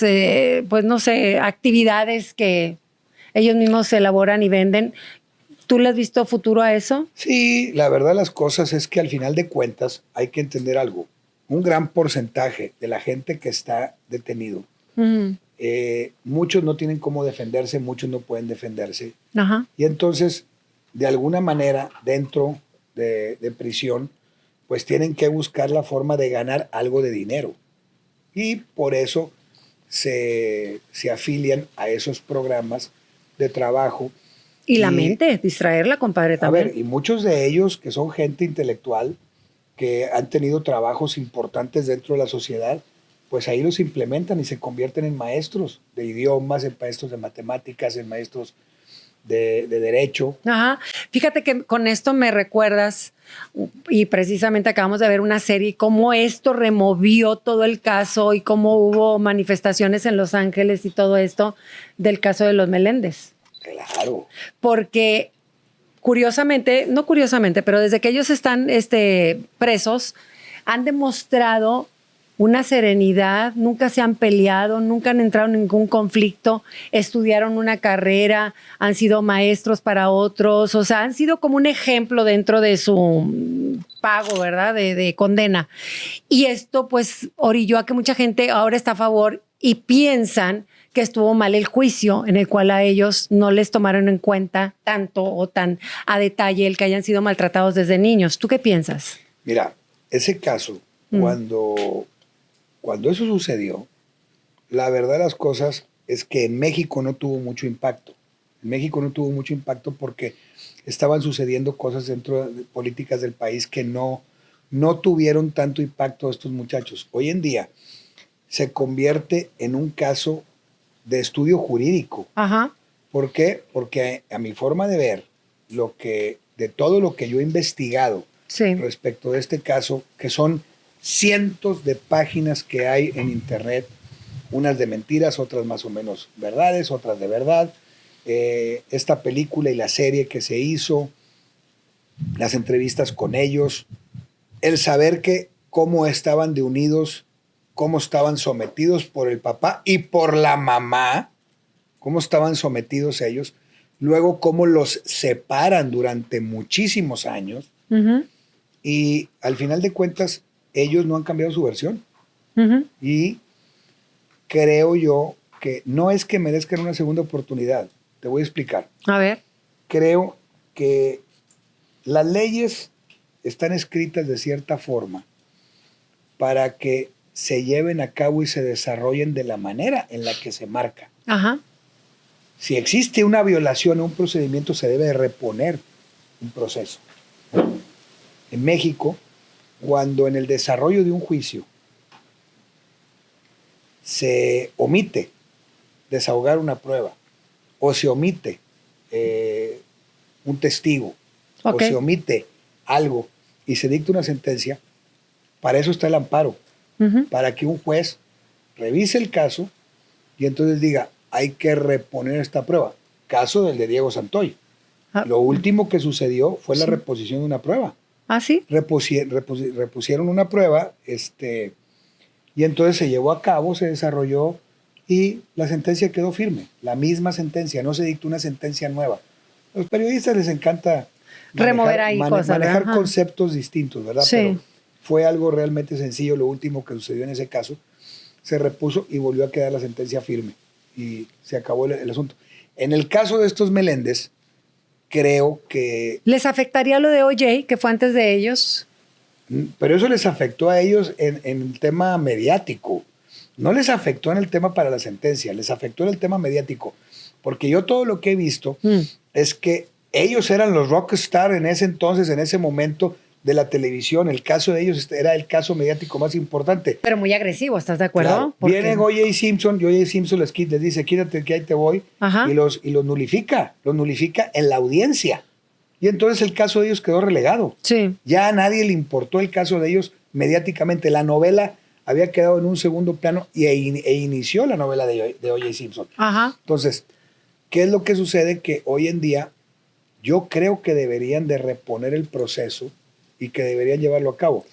pues no sé, actividades que ellos mismos se elaboran y venden, ¿tú le has visto futuro a eso? Sí, la verdad las cosas es que al final de cuentas hay que entender algo. Un gran porcentaje de la gente que está detenido, Ujú. muchos no tienen cómo defenderse, muchos no pueden defenderse. Ajá. Y entonces, de alguna manera, dentro de prisión, pues tienen que buscar la forma de ganar algo de dinero. Y por eso se afilian a esos programas de trabajo. Y la mente, distraerla, compadre, A también. ver, y muchos de ellos que son gente intelectual, que han tenido trabajos importantes dentro de la sociedad, pues ahí los implementan y se convierten en maestros de idiomas, en maestros de matemáticas, en maestros de derecho. Ajá. Fíjate que con esto me recuerdas, y precisamente acabamos de ver una serie, cómo esto removió todo el caso y cómo hubo manifestaciones en Los Ángeles y todo esto del caso de los Meléndez. Claro. Porque curiosamente, no curiosamente, pero desde que ellos están presos, han demostrado una serenidad, nunca se han peleado, nunca han entrado en ningún conflicto, estudiaron una carrera, han sido maestros para otros, o sea, han sido como un ejemplo dentro de su pago, ¿verdad? De condena. Y esto pues orilló a que mucha gente ahora está a favor y piensan que estuvo mal el juicio en el cual a ellos no les tomaron en cuenta tanto o tan a detalle el que hayan sido maltratados desde niños. ¿Tú qué piensas? Mira, ese caso, cuando eso sucedió, la verdad de las cosas es que en México no tuvo mucho impacto. En México no tuvo mucho impacto porque estaban sucediendo cosas dentro de políticas del país que no tuvieron tanto impacto a estos muchachos. Hoy en día, se convierte en un caso de estudio jurídico. Ajá. ¿Por qué? Porque a mi forma de ver, de todo lo que yo he investigado Sí. respecto de este caso, que son cientos de páginas que hay en internet, unas de mentiras, otras más o menos verdades, otras de verdad, esta película y la serie que se hizo, las entrevistas con ellos, el saber que cómo estaban de unidos, cómo estaban sometidos por el papá y por la mamá, cómo estaban sometidos ellos, luego cómo los separan durante muchísimos años, Ujú, y al final de cuentas ellos no han cambiado su versión. ujú. Y creo yo que no es que merezcan una segunda oportunidad. Te voy a explicar. A ver. Creo que las leyes están escritas de cierta forma para que se lleven a cabo y se desarrollen de la manera en la que se marca. Ajá. Si existe una violación o un procedimiento, se debe de reponer un proceso. En México, cuando en el desarrollo de un juicio se omite desahogar una prueba o se omite un testigo Ok. o se omite algo y se dicta una sentencia, para eso está el amparo, Ujú. para que un juez revise el caso y entonces diga, hay que reponer esta prueba. Caso del de Diego Santoy. Ah. Lo último que sucedió fue la Sí. reposición de una prueba. ¿Ah, sí? Repusieron una prueba, y entonces se llevó a cabo, se desarrolló y la sentencia quedó firme. La misma sentencia, no se dictó una sentencia nueva. A los periodistas les encanta Remover ahí cosas, manejar ¿verdad? conceptos distintos, ¿verdad? Sí. Pero fue algo realmente sencillo lo último que sucedió en ese caso. Se repuso y volvió a quedar la sentencia firme y se acabó el asunto. En el caso de estos Meléndez, creo que... ¿Les afectaría lo de OJ, que fue antes de ellos? Pero eso les afectó a ellos en el tema mediático. No les afectó en el tema para la sentencia, les afectó en el tema mediático. Porque yo todo lo que he visto es que ellos eran los rockstar en ese entonces, en ese momento de la televisión. El caso de ellos era el caso mediático más importante. Pero muy agresivo, ¿estás de acuerdo? Claro. Porque- Viene O.J. Simpson y O.J. Simpson les dice, quítate que ahí te voy, Ajá. y los nulifica en la audiencia. Y entonces el caso de ellos quedó relegado. Sí. Ya a nadie le importó el caso de ellos mediáticamente. La novela había quedado en un segundo plano e inició la novela de O.J. Simpson. Ajá. Entonces, ¿qué es lo que sucede? Que hoy en día yo creo que deberían de reponer el proceso y que deberían llevarlo a cabo.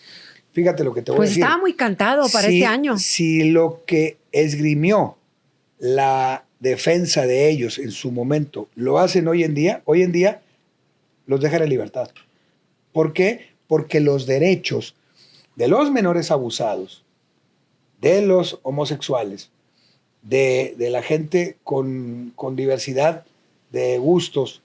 Fíjate lo que te voy a Pues decir. estaba muy cantado para este año. Si lo que esgrimió la defensa de ellos en su momento lo hacen hoy en día los dejan en libertad. ¿Por qué? Porque los derechos de los menores abusados, de los homosexuales, de la gente con diversidad de gustos,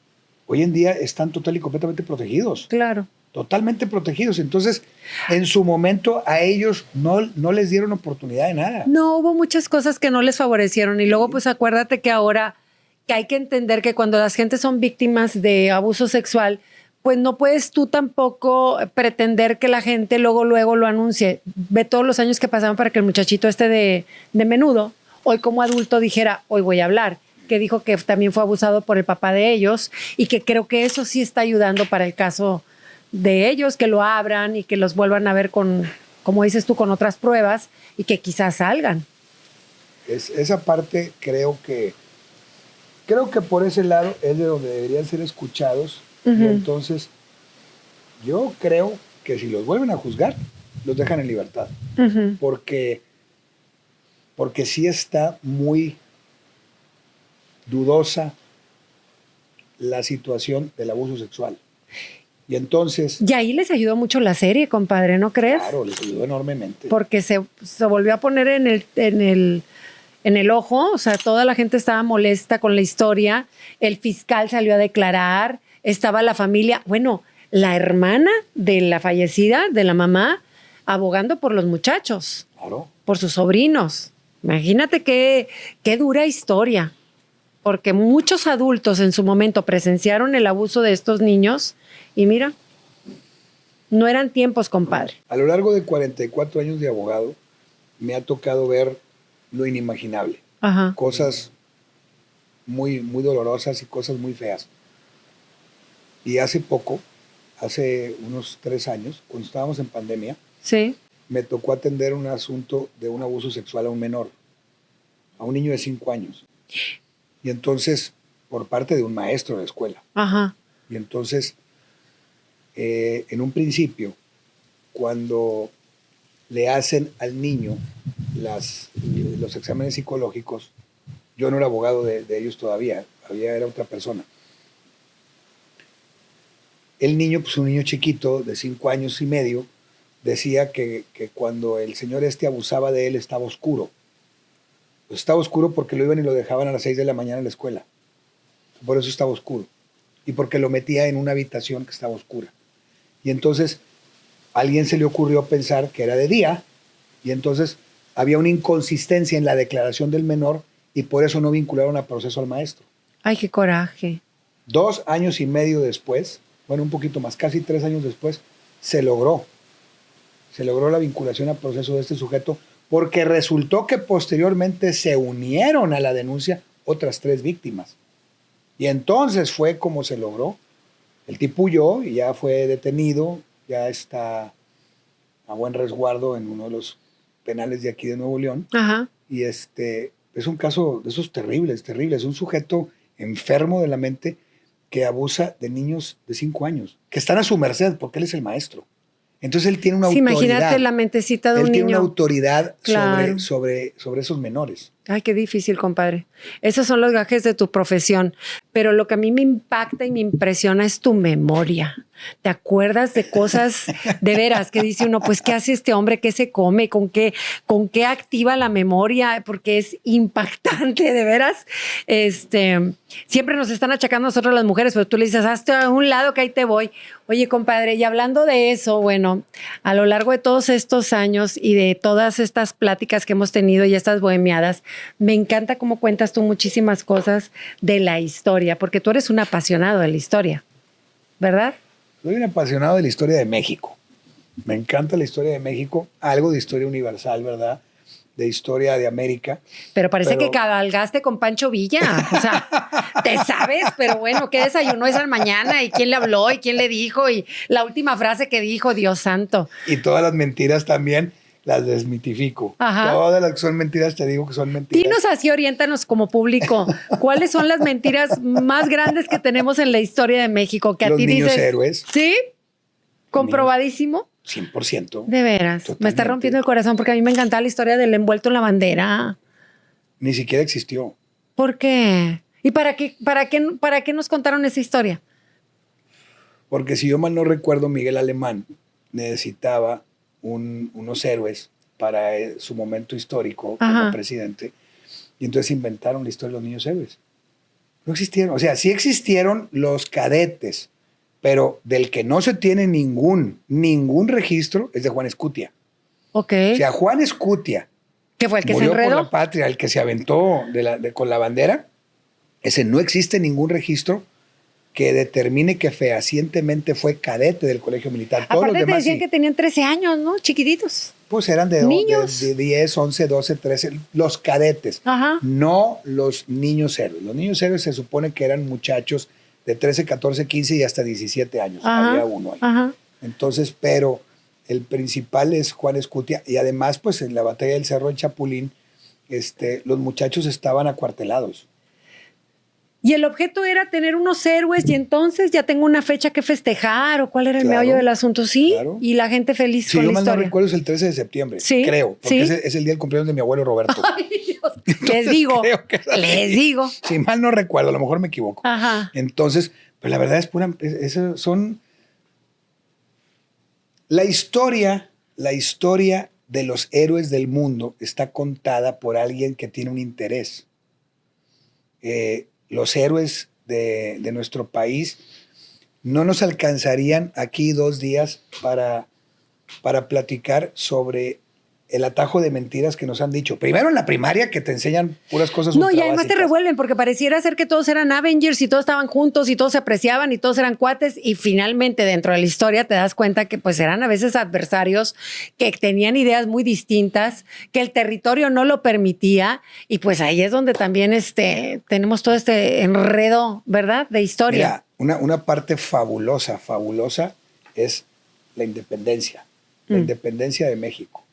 hoy en día están total y completamente protegidos. Claro. Totalmente protegidos. Entonces, en su momento a ellos no les dieron oportunidad de nada. No, hubo muchas cosas que no les favorecieron. Y luego, pues acuérdate que ahora que hay que entender que cuando las gentes son víctimas de abuso sexual, pues no puedes tú tampoco pretender que la gente luego lo anuncie. Ve todos los años que pasaban para que el muchachito de Menudo, hoy como adulto dijera, hoy voy a hablar, que dijo que también fue abusado por el papá de ellos y que creo que eso sí está ayudando para el caso de ellos, que lo abran y que los vuelvan a ver con, como dices tú, con otras pruebas y que quizás salgan. Esa parte creo que por ese lado es de donde deberían ser escuchados. Y entonces yo creo que si los vuelven a juzgar, los dejan en libertad. Porque sí está muy dudosa la situación del abuso sexual. Y entonces, Y ahí les ayudó mucho la serie, compadre, ¿no crees? claro, les ayudó enormemente. Porque se volvió a poner en el ojo, o sea, toda la gente estaba molesta con la historia, el fiscal salió a declarar, estaba la familia, bueno, la hermana de la fallecida, de la mamá, abogando por los muchachos, Claro. por sus sobrinos. Imagínate qué dura historia, porque muchos adultos en su momento presenciaron el abuso de estos niños y mira, no eran tiempos, compadre. A lo largo de 44 años de abogado, me ha tocado ver lo inimaginable. Ajá. Cosas muy, muy dolorosas y cosas muy feas. Y hace poco, hace unos 3 años, cuando estábamos en pandemia, Sí. me tocó atender un asunto de un abuso sexual a un menor, a un niño de 5 años. Y entonces, por parte de un maestro de la escuela. Ajá. Y entonces, en un principio, cuando le hacen al niño los exámenes psicológicos, yo no era abogado de ellos todavía, era otra persona. El niño, pues un niño chiquito de 5 años y medio, decía que cuando el señor abusaba de él estaba oscuro. Pues estaba oscuro porque lo iban y lo dejaban a las 6 de la mañana en la escuela. Por eso estaba oscuro. Y porque lo metía en una habitación que estaba oscura. Y entonces a alguien se le ocurrió pensar que era de día, y entonces había una inconsistencia en la declaración del menor y por eso no vincularon a proceso al maestro. Ay, qué coraje. 2 años y medio después, bueno, un poquito más, casi 3 años después, se logró la vinculación a proceso de este sujeto, porque resultó que posteriormente se unieron a la denuncia otras 3 víctimas. Y entonces fue como se logró. El tipo huyó y ya fue detenido, ya está a buen resguardo en uno de los penales de aquí de Nuevo León. Ajá. Y es un caso de esos terribles. Es un sujeto enfermo de la mente que abusa de niños de 5 años, que están a su merced porque él es el maestro. Entonces él tiene una autoridad. Imagínate la mentecita de un Él tiene niño. una autoridad Claro. sobre esos menores. Ay, qué difícil, compadre. Esos son los gajes de tu profesión. Pero lo que a mí me impacta y me impresiona es tu memoria. ¿Te acuerdas de cosas de veras que dice uno, pues, qué hace este hombre, qué se come, con qué activa la memoria? Porque es impactante, de veras. Siempre nos están achacando a nosotros las mujeres, pero tú le dices, hazte a un lado que ahí te voy. Oye, compadre, y hablando de eso, bueno, a lo largo de todos estos años y de todas estas pláticas que hemos tenido y estas bohemiadas, me encanta cómo cuentas tú muchísimas cosas de la historia, porque tú eres un apasionado de la historia, ¿verdad? Soy un apasionado de la historia de México. Me encanta la historia de México, algo de historia universal, ¿verdad? De historia de América. Pero parece que cabalgaste con Pancho Villa. O sea, te sabes, pero bueno, ¿qué desayunó esa mañana? ¿Y quién le habló? ¿Y quién le dijo? Y la última frase que dijo, Dios santo. Y todas las mentiras también las desmitifico. Ajá. Todas las que son mentiras te digo que son mentiras. Dinos así, oriéntanos como público. ¿Cuáles son las mentiras más grandes que tenemos en la historia de México? Que a Los ti niños dices, héroes. ¿sí? ¿Comprobadísimo? 100%. De veras. Totalmente. Me está rompiendo el corazón porque a mí me encantaba la historia del envuelto en la bandera. Ni siquiera existió. ¿Por qué? ¿Y para qué nos contaron esa historia? Porque si yo mal no recuerdo, Miguel Alemán necesitaba unos héroes para su momento histórico como presidente. Y entonces inventaron la historia de los niños héroes. No existieron. O sea, sí existieron los cadetes, pero del que no se tiene ningún registro es de Juan Escutia. Ok. O sea, Juan Escutia, ¿Qué fue el que se murió por enredó? la patria, el que se aventó con la bandera, ese no existe ningún registro que determine que fehacientemente fue cadete del colegio militar. Todos Aparte los te demás decían sí. que tenían 13 años, ¿no? Chiquititos. Pues eran de Niños. de 10, 11, 12, 13, los cadetes, Ajá. no los niños héroes. Los niños héroes se supone que eran muchachos de 13, 14, 15 y hasta 17 años. Ajá. Había uno ahí. Ajá. Entonces, pero el principal es Juan Escutia y además, pues en la batalla del Cerro de Chapulín, los muchachos estaban acuartelados. Y el objeto era tener unos héroes y entonces ya tengo una fecha que festejar o cuál era el Claro, meollo del asunto, sí. claro. Y la gente feliz Si con yo la mal no historia. recuerdo, es el 13 de septiembre, Sí, creo, porque sí. es el día del cumpleaños de mi abuelo Roberto. Ay, Dios. Les digo, Creo que es así. les digo. Si mal no recuerdo, a lo mejor me equivoco. Ajá. Entonces, pues la verdad es pura, son la historia de los héroes del mundo está contada por alguien que tiene un interés. Los héroes de nuestro país no nos alcanzarían aquí 2 días para platicar sobre el atajo de mentiras que nos han dicho. Primero en la primaria, que te enseñan puras cosas No, y ultra además te básicas. revuelven porque pareciera ser que todos eran Avengers y todos estaban juntos y todos se apreciaban y todos eran cuates y finalmente dentro de la historia te das cuenta que pues eran a veces adversarios que tenían ideas muy distintas, que el territorio no lo permitía y pues ahí es donde también tenemos todo este enredo, ¿verdad? De historia. Mira, una parte fabulosa es la independencia. La independencia de México.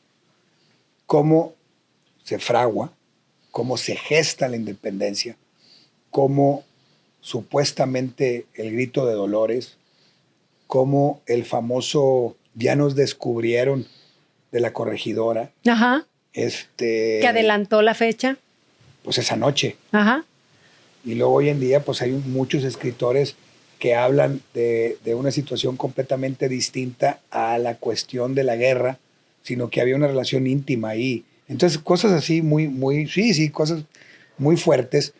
Cómo se fragua, cómo se gesta la independencia, cómo supuestamente el grito de Dolores, cómo el famoso ya nos descubrieron de la corregidora. Ajá. Que Que adelantó la fecha. Pues esa noche. Ajá. Y luego hoy en día pues hay muchos escritores que hablan de una situación completamente distinta a la cuestión de la guerra, sino que había una relación íntima ahí. Entonces, cosas así cosas muy fuertes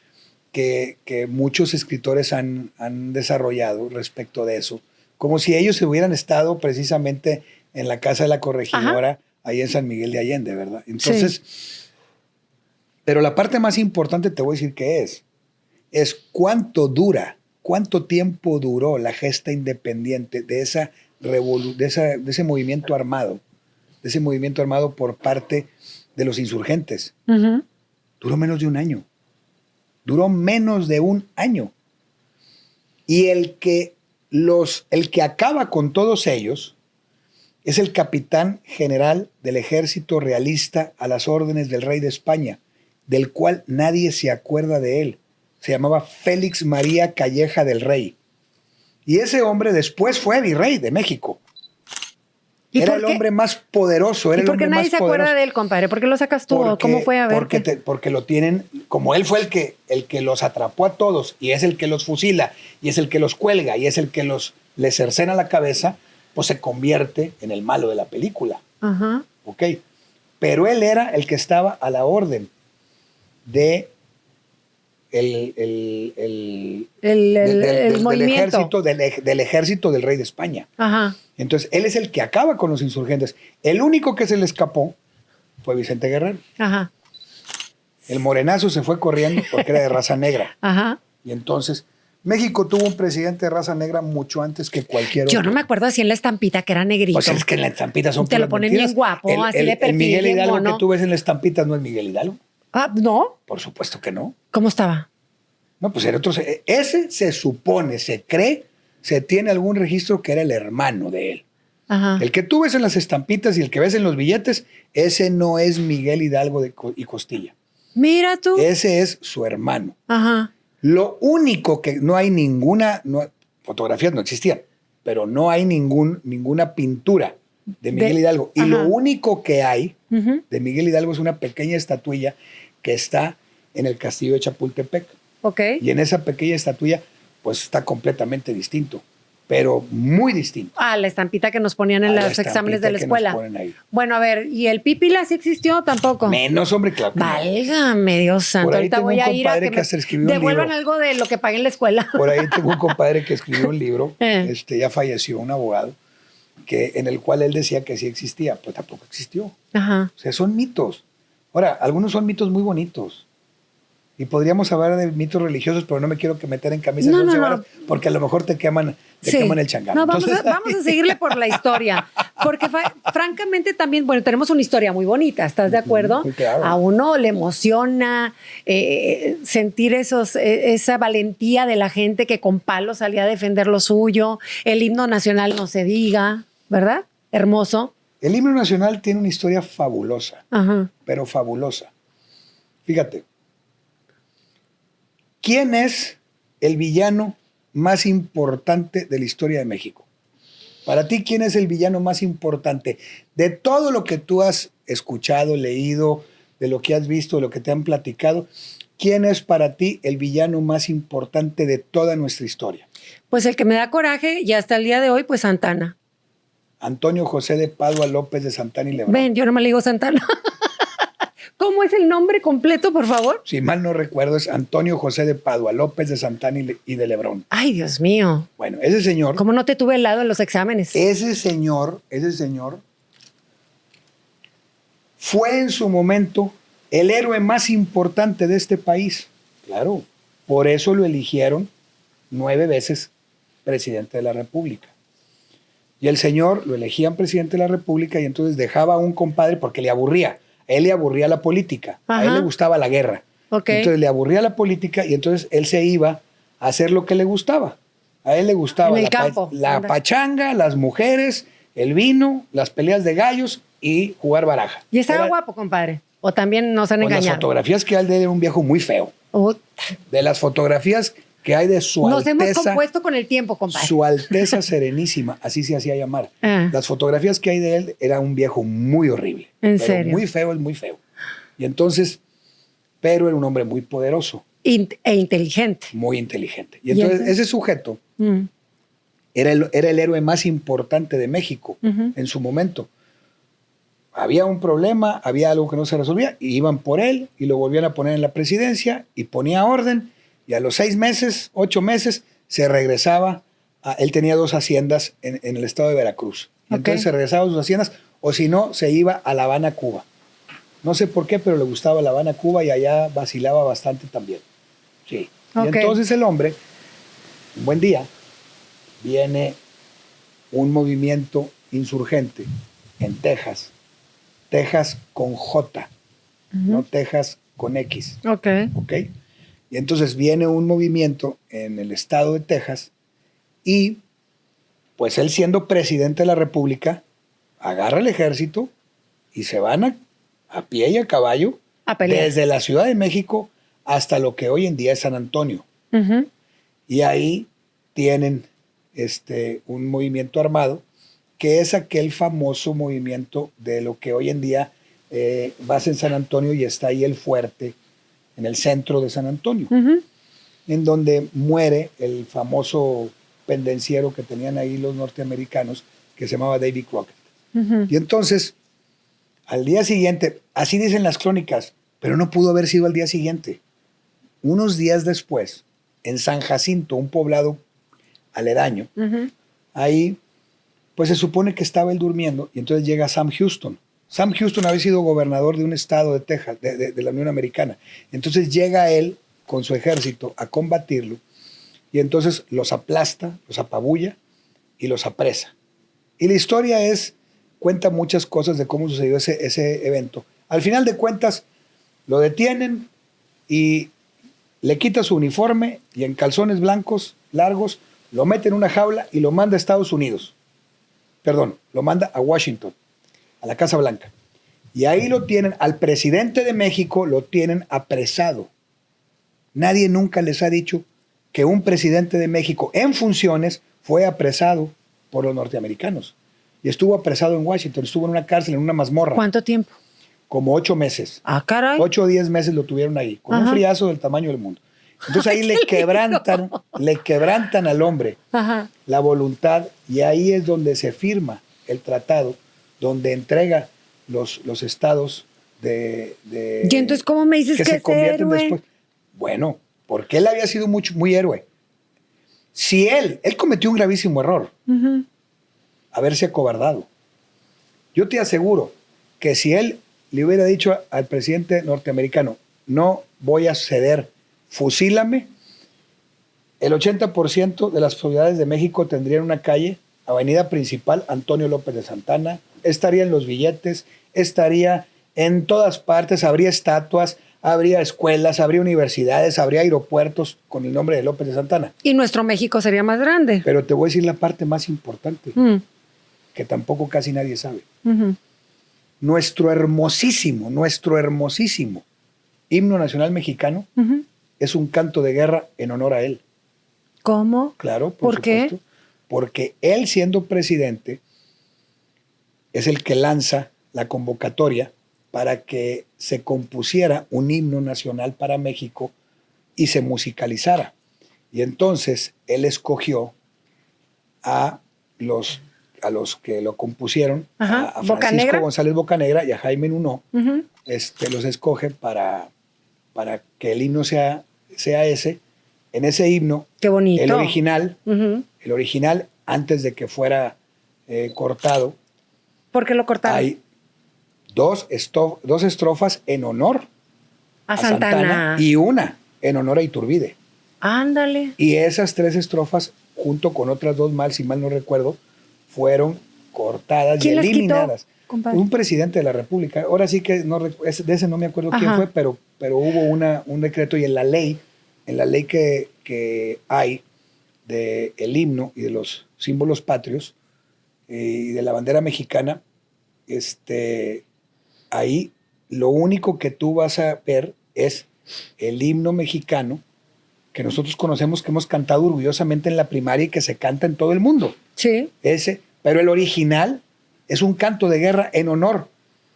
que muchos escritores han desarrollado respecto de eso. Como si ellos hubieran estado precisamente en la casa de la corregidora, ajá, ahí en San Miguel de Allende, ¿verdad? Entonces, sí. Pero la parte más importante te voy a decir que es cuánto tiempo duró la gesta independiente de ese movimiento armado, por parte de los insurgentes. Uh-huh. Duró menos de un año. Y el que acaba con todos ellos es el capitán general del ejército realista a las órdenes del rey de España, del cual nadie se acuerda de él. Se llamaba Félix María Calleja del Rey. Y ese hombre después fue virrey de México. Era el hombre más poderoso. ¿Y por qué nadie se acuerda de él, compadre? ¿Por qué lo sacas tú? ¿Cómo fue? A ver. Porque lo tienen, como él fue el que los atrapó a todos, y es el que los fusila, y es el que los cuelga, y es el que les cercena la cabeza, pues se convierte en el malo de la película. Ajá. ¿Ok? Pero él era el que estaba a la orden de del ejército del rey de España. Ajá. Entonces, él es el que acaba con los insurgentes. El único que se le escapó fue Vicente Guerrero. Ajá. El morenazo se fue corriendo porque era de raza negra. Ajá. Y entonces, México tuvo un presidente de raza negra mucho antes que cualquier otro. Yo no me acuerdo así en la estampita que era negrito. Pues es que en la estampita son te lo ponen mentiras. Bien guapo, así de perfil. El Miguel Hidalgo mono. que tú ves en la estampita no es Miguel Hidalgo. Ah, ¿no? Por supuesto que no. ¿Cómo estaba? No, pues era otro. Ese se supone, se cree, se tiene algún registro que era el hermano de él. Ajá. El que tú ves en las estampitas y el que ves en los billetes, ese no es Miguel Hidalgo y Costilla. Mira tú. Ese es su hermano. Ajá. Lo único que no hay fotografías no existían, pero no hay ninguna pintura de Miguel Hidalgo. Y lo único que hay de Miguel Hidalgo es una pequeña estatuilla que está en el castillo de Chapultepec. Okay. Y en esa pequeña estatuilla, pues está completamente distinto, pero muy distinto. Ah, la estampita que nos ponían en los exámenes de la escuela. Bueno, a ver, ¿y el Pípila sí existió o tampoco? Menos, hombre, claro. Válgame Dios santo. Ahorita voy a ir a que me devuelvan algo de lo que pagué en la escuela. Por ahí tengo un compadre que escribió un libro, ya falleció, un abogado, en el cual él decía que sí existía, pues tampoco existió. Ajá. O sea, son mitos. Ahora, algunos son mitos muy bonitos. Y podríamos hablar de mitos religiosos, pero no me quiero meter en camisas de 11 varas, porque a lo mejor te queman el changarro. No, vamos a seguirle por la historia. Porque francamente también, bueno, tenemos una historia muy bonita, ¿estás de acuerdo? Claro. A uno le emociona sentir esa valentía de la gente que con palos salía a defender lo suyo. El himno nacional no se diga, ¿verdad? Hermoso. El himno nacional tiene una historia fabulosa, pero fabulosa. Fíjate. ¿Quién es el villano más importante de la historia de México? Para ti, ¿quién es el villano más importante? De todo lo que tú has escuchado, leído, de lo que has visto, de lo que te han platicado, ¿quién es para ti el villano más importante de toda nuestra historia? Pues el que me da coraje y hasta el día de hoy, pues Santana. Antonio José de Padua López de Santana y Lebrón. Ven, yo no me le digo Santana. ¿Cómo es el nombre completo, por favor? Si mal no recuerdo, es Antonio José de Padua López de Santana y de Lebrón. Ay, Dios mío. Bueno, ese señor... ¿Cómo no te tuve al lado en los exámenes? Ese señor fue en su momento el héroe más importante de este país. Claro, por eso lo eligieron 9 veces presidente de la República. Y el señor lo elegían presidente de la República y entonces dejaba a un compadre porque le aburría. A él le aburría la política, a él le gustaba la guerra. Okay. Entonces le aburría la política y entonces él se iba a hacer lo que le gustaba. A él le gustaba la pachanga, las mujeres, el vino, las peleas de gallos y jugar baraja. ¿Y estaba guapo, compadre? ¿O también nos han engañado? Las fotografías que hay de él era un viejo muy feo. De las fotografías que hay de su Nos Alteza... hemos compuesto con el tiempo, compadre. Su Alteza Serenísima, así se hacía llamar. Las fotografías que hay de él era un viejo muy horrible. ¿En pero serio? muy feo, es muy feo. Y entonces, pero era un hombre muy poderoso. E inteligente. Muy inteligente. Y entonces ese sujeto era el héroe más importante de México en su momento. Había un problema, había algo que no se resolvía, y iban por él y lo volvían a poner en la presidencia y ponía orden. Y a los 6 meses, 8 meses, se regresaba. Él tenía 2 haciendas en el estado de Veracruz. Y entonces se regresaba a sus haciendas, o si no, se iba a La Habana, Cuba. No sé por qué, pero le gustaba La Habana, Cuba, y allá vacilaba bastante también. Sí. Y entonces el hombre, un buen día, viene un movimiento insurgente en Texas. Texas con J, no Texas con X. Ok. Y entonces viene un movimiento en el estado de Texas y pues él siendo presidente de la República agarra el ejército y se van a pie y a caballo a pelear desde la Ciudad de México hasta lo que hoy en día es San Antonio. Y ahí tienen un movimiento armado que es aquel famoso movimiento de lo que hoy en día vas en San Antonio y está ahí el fuerte en el centro de San Antonio, en donde muere el famoso pendenciero que tenían ahí los norteamericanos, que se llamaba Davy Crockett. Y entonces, al día siguiente, así dicen las crónicas, pero no pudo haber sido al día siguiente. Unos días después, en San Jacinto, un poblado aledaño, ahí pues se supone que estaba él durmiendo y entonces llega Sam Houston. Sam Houston había sido gobernador de un estado de Texas, de la Unión Americana. Entonces llega él con su ejército a combatirlo y entonces los aplasta, los apabulla y los apresa. Y la historia cuenta muchas cosas de cómo sucedió ese evento. Al final de cuentas, lo detienen y le quita su uniforme y en calzones blancos largos lo mete en una jaula y lo manda a Estados Unidos. Perdón, lo manda a Washington, a la Casa Blanca. Y ahí lo tienen, al presidente de México lo tienen apresado. Nadie nunca les ha dicho que un presidente de México en funciones fue apresado por los norteamericanos. Y estuvo apresado en Washington, estuvo en una cárcel, en una mazmorra. ¿Cuánto tiempo? Como 8 meses. Ah, caray. 8 o 10 meses lo tuvieron ahí, con un friazo del tamaño del mundo. Entonces ahí le quebrantan al hombre la voluntad y ahí es donde se firma el tratado, donde entrega los estados de ¿Y entonces cómo me dices que se es convierten héroe? después? Bueno, porque él había sido muy héroe. Si él cometió un gravísimo error, haberse acobardado. Yo te aseguro que si él le hubiera dicho al presidente norteamericano, no voy a ceder, fusílame, el 80% de las ciudades de México tendrían una calle, avenida principal, Antonio López de Santana, estaría en los billetes, estaría en todas partes, habría estatuas, habría escuelas, habría universidades, habría aeropuertos con el nombre de López de Santana. Y nuestro México sería más grande. Pero te voy a decir la parte más importante, que tampoco casi nadie sabe. Nuestro hermosísimo himno nacional mexicano es un canto de guerra en honor a él. ¿Cómo? Claro, ¿Por supuesto. qué? Porque él, siendo presidente, es el que lanza la convocatoria para que se compusiera un himno nacional para México y se musicalizara. Y entonces él escogió a los que lo compusieron, a Francisco González Bocanegra y a Jaime Nuno, los escoge para que el himno sea ese. En ese himno, qué bonito. El original, antes de que fuera cortado. ¿Por qué lo cortaron? dos estrofas en honor A Santana. y una en honor a Iturbide. Ándale. Y esas 3 estrofas, junto con otras 2 mal, si mal no recuerdo, fueron cortadas y ¿Quién las quitó, eliminadas. compadre? Un presidente de la República. Ahora sí que de ese no me acuerdo quién fue, pero hubo un decreto y en la ley que hay del himno y de los símbolos patrios y de la bandera mexicana, ahí lo único que tú vas a ver es el himno mexicano que nosotros conocemos, que hemos cantado orgullosamente en la primaria y que se canta en todo el mundo. Sí. Pero el original es un canto de guerra en honor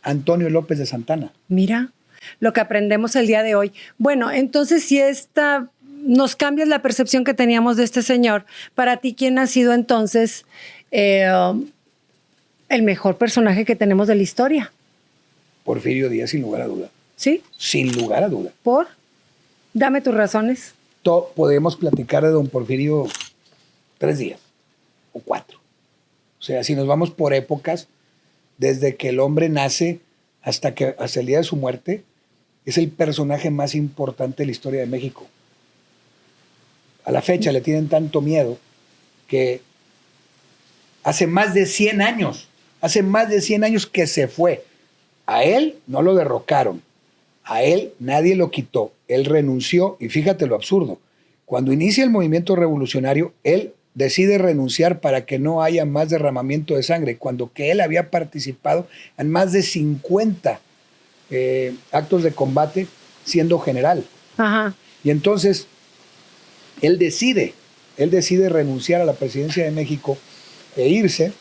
a Antonio López de Santana. Mira lo que aprendemos el día de hoy. Bueno, entonces si nos cambias la percepción que teníamos de este señor, para ti, ¿quién ha sido entonces el mejor personaje que tenemos de la historia? Porfirio Díaz, sin lugar a duda. ¿Sí? Sin lugar a duda. ¿Por? Dame tus razones. Podemos platicar de don Porfirio 3 días o 4. O sea, si nos vamos por épocas, desde que el hombre nace hasta el día de su muerte, es el personaje más importante de la historia de México. A la fecha le tienen tanto miedo que hace más de 100 años que se fue. A él no lo derrocaron, a él nadie lo quitó, él renunció y fíjate lo absurdo. Cuando inicia el movimiento revolucionario, él decide renunciar para que no haya más derramamiento de sangre, cuando que él había participado en más de 50 actos de combate siendo general. Ajá. Y entonces él decide renunciar a la presidencia de México e irse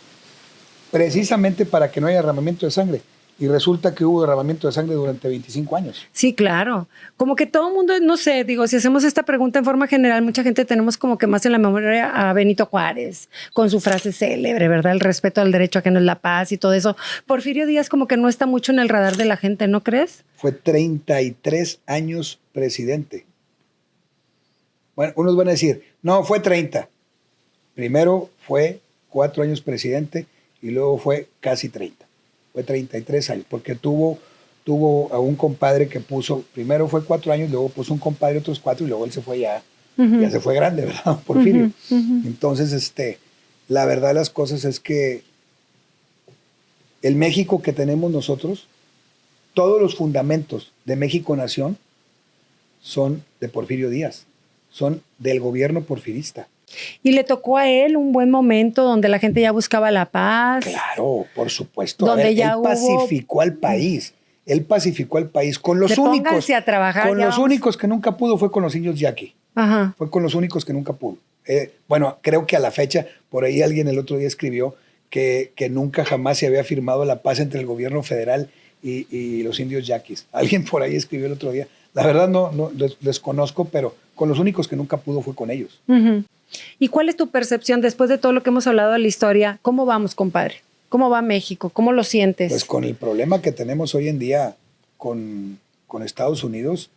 precisamente para que no haya derramamiento de sangre. Y resulta que hubo derramamiento de sangre durante 25 años. Sí, claro. Como que todo el mundo, no sé, digo, si hacemos esta pregunta en forma general, mucha gente tenemos como que más en la memoria a Benito Juárez, con su frase célebre, ¿verdad? El respeto al derecho ajeno es la paz y todo eso. Porfirio Díaz como que no está mucho en el radar de la gente, ¿no crees? Fue 33 años presidente. Bueno, unos van a decir, no, fue 30. Primero fue 4 años presidente y luego fue casi 30. Fue 33 años, porque tuvo a un compadre que puso, primero fue 4 años, luego puso un compadre otros 4 y luego él se fue ya se fue grande, ¿verdad? Porfirio. Entonces, la verdad de las cosas es que el México que tenemos nosotros, todos los fundamentos de México Nación son de Porfirio Díaz, son del gobierno porfirista. Y le tocó a él un buen momento donde la gente ya buscaba la paz. Claro, por supuesto. Donde él ya pacificó al país. Él pacificó al país con los únicos. A trabajar, con los únicos que nunca pudo fue con los indios yaqui. Ajá. Fue con los únicos que nunca pudo. Bueno, creo que a la fecha, por ahí alguien el otro día escribió que nunca jamás se había firmado la paz entre el gobierno federal y los indios yaquis. Alguien por ahí escribió el otro día. La verdad no desconozco, pero con los únicos que nunca pudo fue con ellos. ¿Y cuál es tu percepción después de todo lo que hemos hablado de la historia? ¿Cómo vamos, compadre? ¿Cómo va México? ¿Cómo lo sientes? Pues con el problema que tenemos hoy en día con Estados Unidos,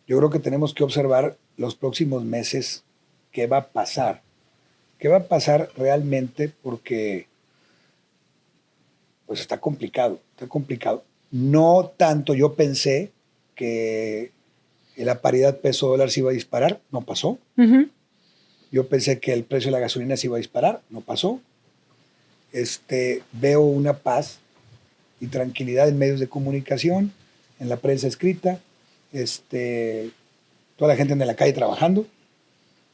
yo creo que tenemos que observar los próximos meses qué va a pasar. ¿Qué va a pasar realmente? Porque pues está complicado. No tanto yo pensé que la paridad peso-dólar se iba a disparar, no pasó. Yo pensé que el precio de la gasolina se iba a disparar, no pasó. Veo una paz y tranquilidad en medios de comunicación, en la prensa escrita, toda la gente en la calle trabajando.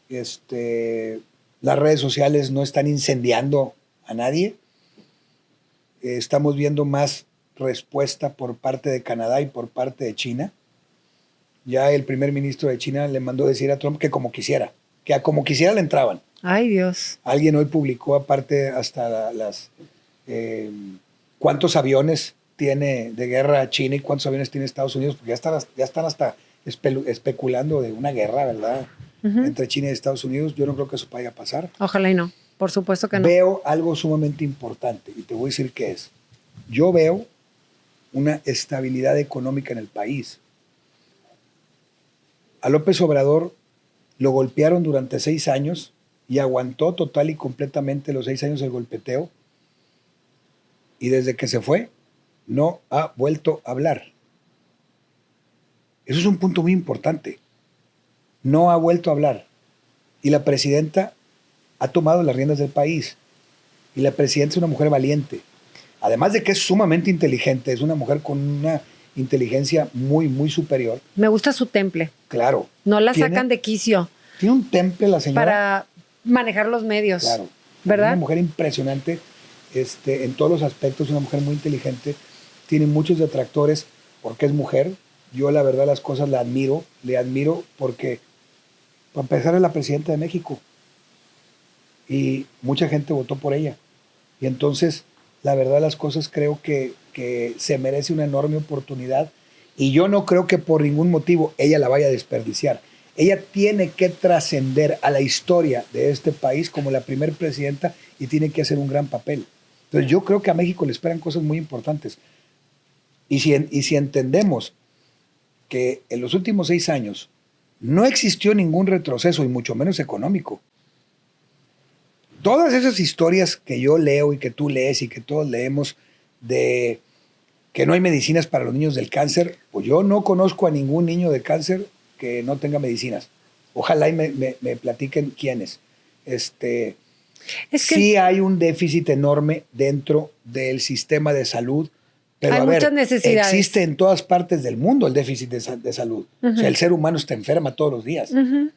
Las redes sociales no están incendiando a nadie. Estamos viendo más respuesta por parte de Canadá y por parte de China. Ya el primer ministro de China le mandó decir a Trump que como quisiera le entraban. Ay, Dios. Alguien hoy publicó aparte hasta cuántos aviones tiene de guerra China y cuántos aviones tiene Estados Unidos, porque ya están hasta especulando de una guerra, ¿verdad? Entre China y Estados Unidos. Yo no creo que eso vaya a pasar. Ojalá y no. Por supuesto que no. Veo algo sumamente importante y te voy a decir qué es. Yo veo una estabilidad económica en el país. A López Obrador lo golpearon durante 6 años y aguantó total y completamente los 6 años del golpeteo. Y desde que se fue, no ha vuelto a hablar. Eso es un punto muy importante. No ha vuelto a hablar. Y la presidenta ha tomado las riendas del país. Y la presidenta es una mujer valiente. Además de que es sumamente inteligente, es una mujer con una inteligencia muy, muy superior. Me gusta su temple. Claro. No la sacan de quicio. Tiene un temple la señora. Para manejar los medios. Claro. ¿Verdad? Una mujer impresionante en todos los aspectos, una mujer muy inteligente. Tiene muchos detractores porque es mujer. Yo la verdad las cosas le admiro porque para empezar es la presidenta de México y mucha gente votó por ella. Y entonces, la verdad las cosas creo que se merece una enorme oportunidad y yo no creo que por ningún motivo ella la vaya a desperdiciar. Ella tiene que trascender a la historia de este país como la primer presidenta y tiene que hacer un gran papel. Entonces yo creo que a México le esperan cosas muy importantes. Y si entendemos que en los últimos 6 años no existió ningún retroceso y mucho menos económico. Todas esas historias que yo leo y que tú lees y que todos leemos de que no hay medicinas para los niños del cáncer, pues yo no conozco a ningún niño de cáncer que no tenga medicinas. Ojalá y me platiquen quiénes. Sí hay un déficit enorme dentro del sistema de salud. Pero hay muchas necesidades. Existe en todas partes del mundo el déficit de salud. O sea, el ser humano está enferma todos los días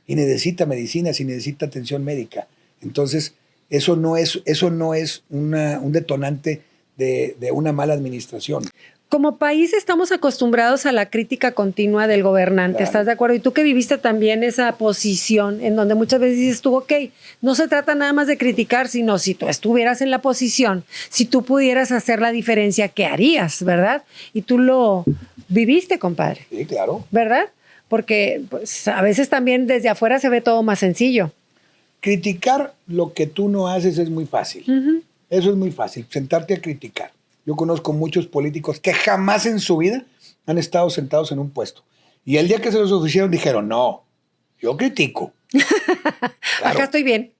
y necesita medicinas y necesita atención médica. Entonces, eso no es un detonante de una mala administración. Como país estamos acostumbrados a la crítica continua del gobernante, Claro. ¿Estás de acuerdo? Y tú que viviste también esa posición en donde muchas veces dices tú, ok, no se trata nada más de criticar, sino si tú estuvieras en la posición, si tú pudieras hacer la diferencia, ¿qué harías, verdad? Y tú lo viviste, compadre. Sí, claro. ¿Verdad? Porque pues, a veces también desde afuera se ve todo más sencillo. Criticar lo que tú no haces es muy fácil. Eso es muy fácil, sentarte a criticar. Yo conozco muchos políticos que jamás en su vida han estado sentados en un puesto. Y el día que se los ofrecieron dijeron, no, yo critico. Claro. Acá estoy bien.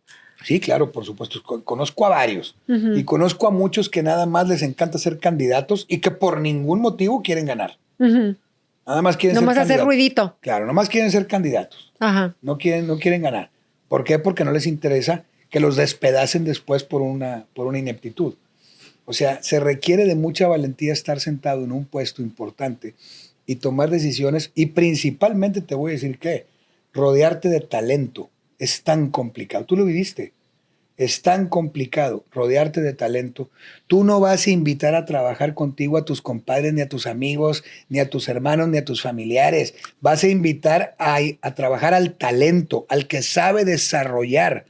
Sí, claro, por supuesto. Conozco a varios. Y conozco a muchos que nada más les encanta ser candidatos y que por ningún motivo quieren ganar. Nada más quieren Nomás ser hacer candidatos. ruidito. Claro, nomás quieren ser candidatos. Ajá. No quieren ganar. ¿Por qué? Porque no les interesa que los despedacen después por una ineptitud. O sea, se requiere de mucha valentía estar sentado en un puesto importante y tomar decisiones y principalmente te voy a decir que rodearte de talento es tan complicado. Tú lo viviste. Es tan complicado rodearte de talento. Tú no vas a invitar a trabajar contigo a tus compadres, ni a tus amigos, ni a tus hermanos, ni a tus familiares. Vas a invitar a trabajar al talento, al que sabe desarrollar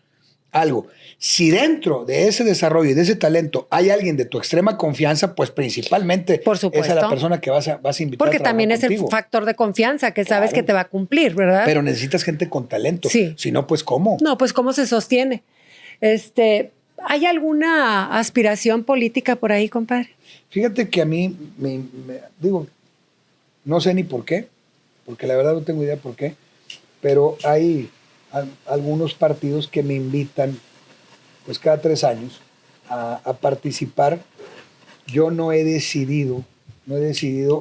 algo. Si dentro de ese desarrollo y de ese talento hay alguien de tu extrema confianza, pues principalmente Por supuesto. es a la persona que vas a invitar Porque a trabajar también es contigo. el factor de confianza que sabes Claro. que te va a cumplir, ¿verdad? Pero necesitas gente con talento. Sí. Si no, pues ¿cómo? No, pues ¿cómo se sostiene? ¿Hay alguna aspiración política por ahí, compadre? Fíjate que a mí, digo, no sé ni por qué, porque la verdad no tengo idea por qué, pero hay algunos partidos que me invitan, pues cada 3 años, a participar. Yo no he decidido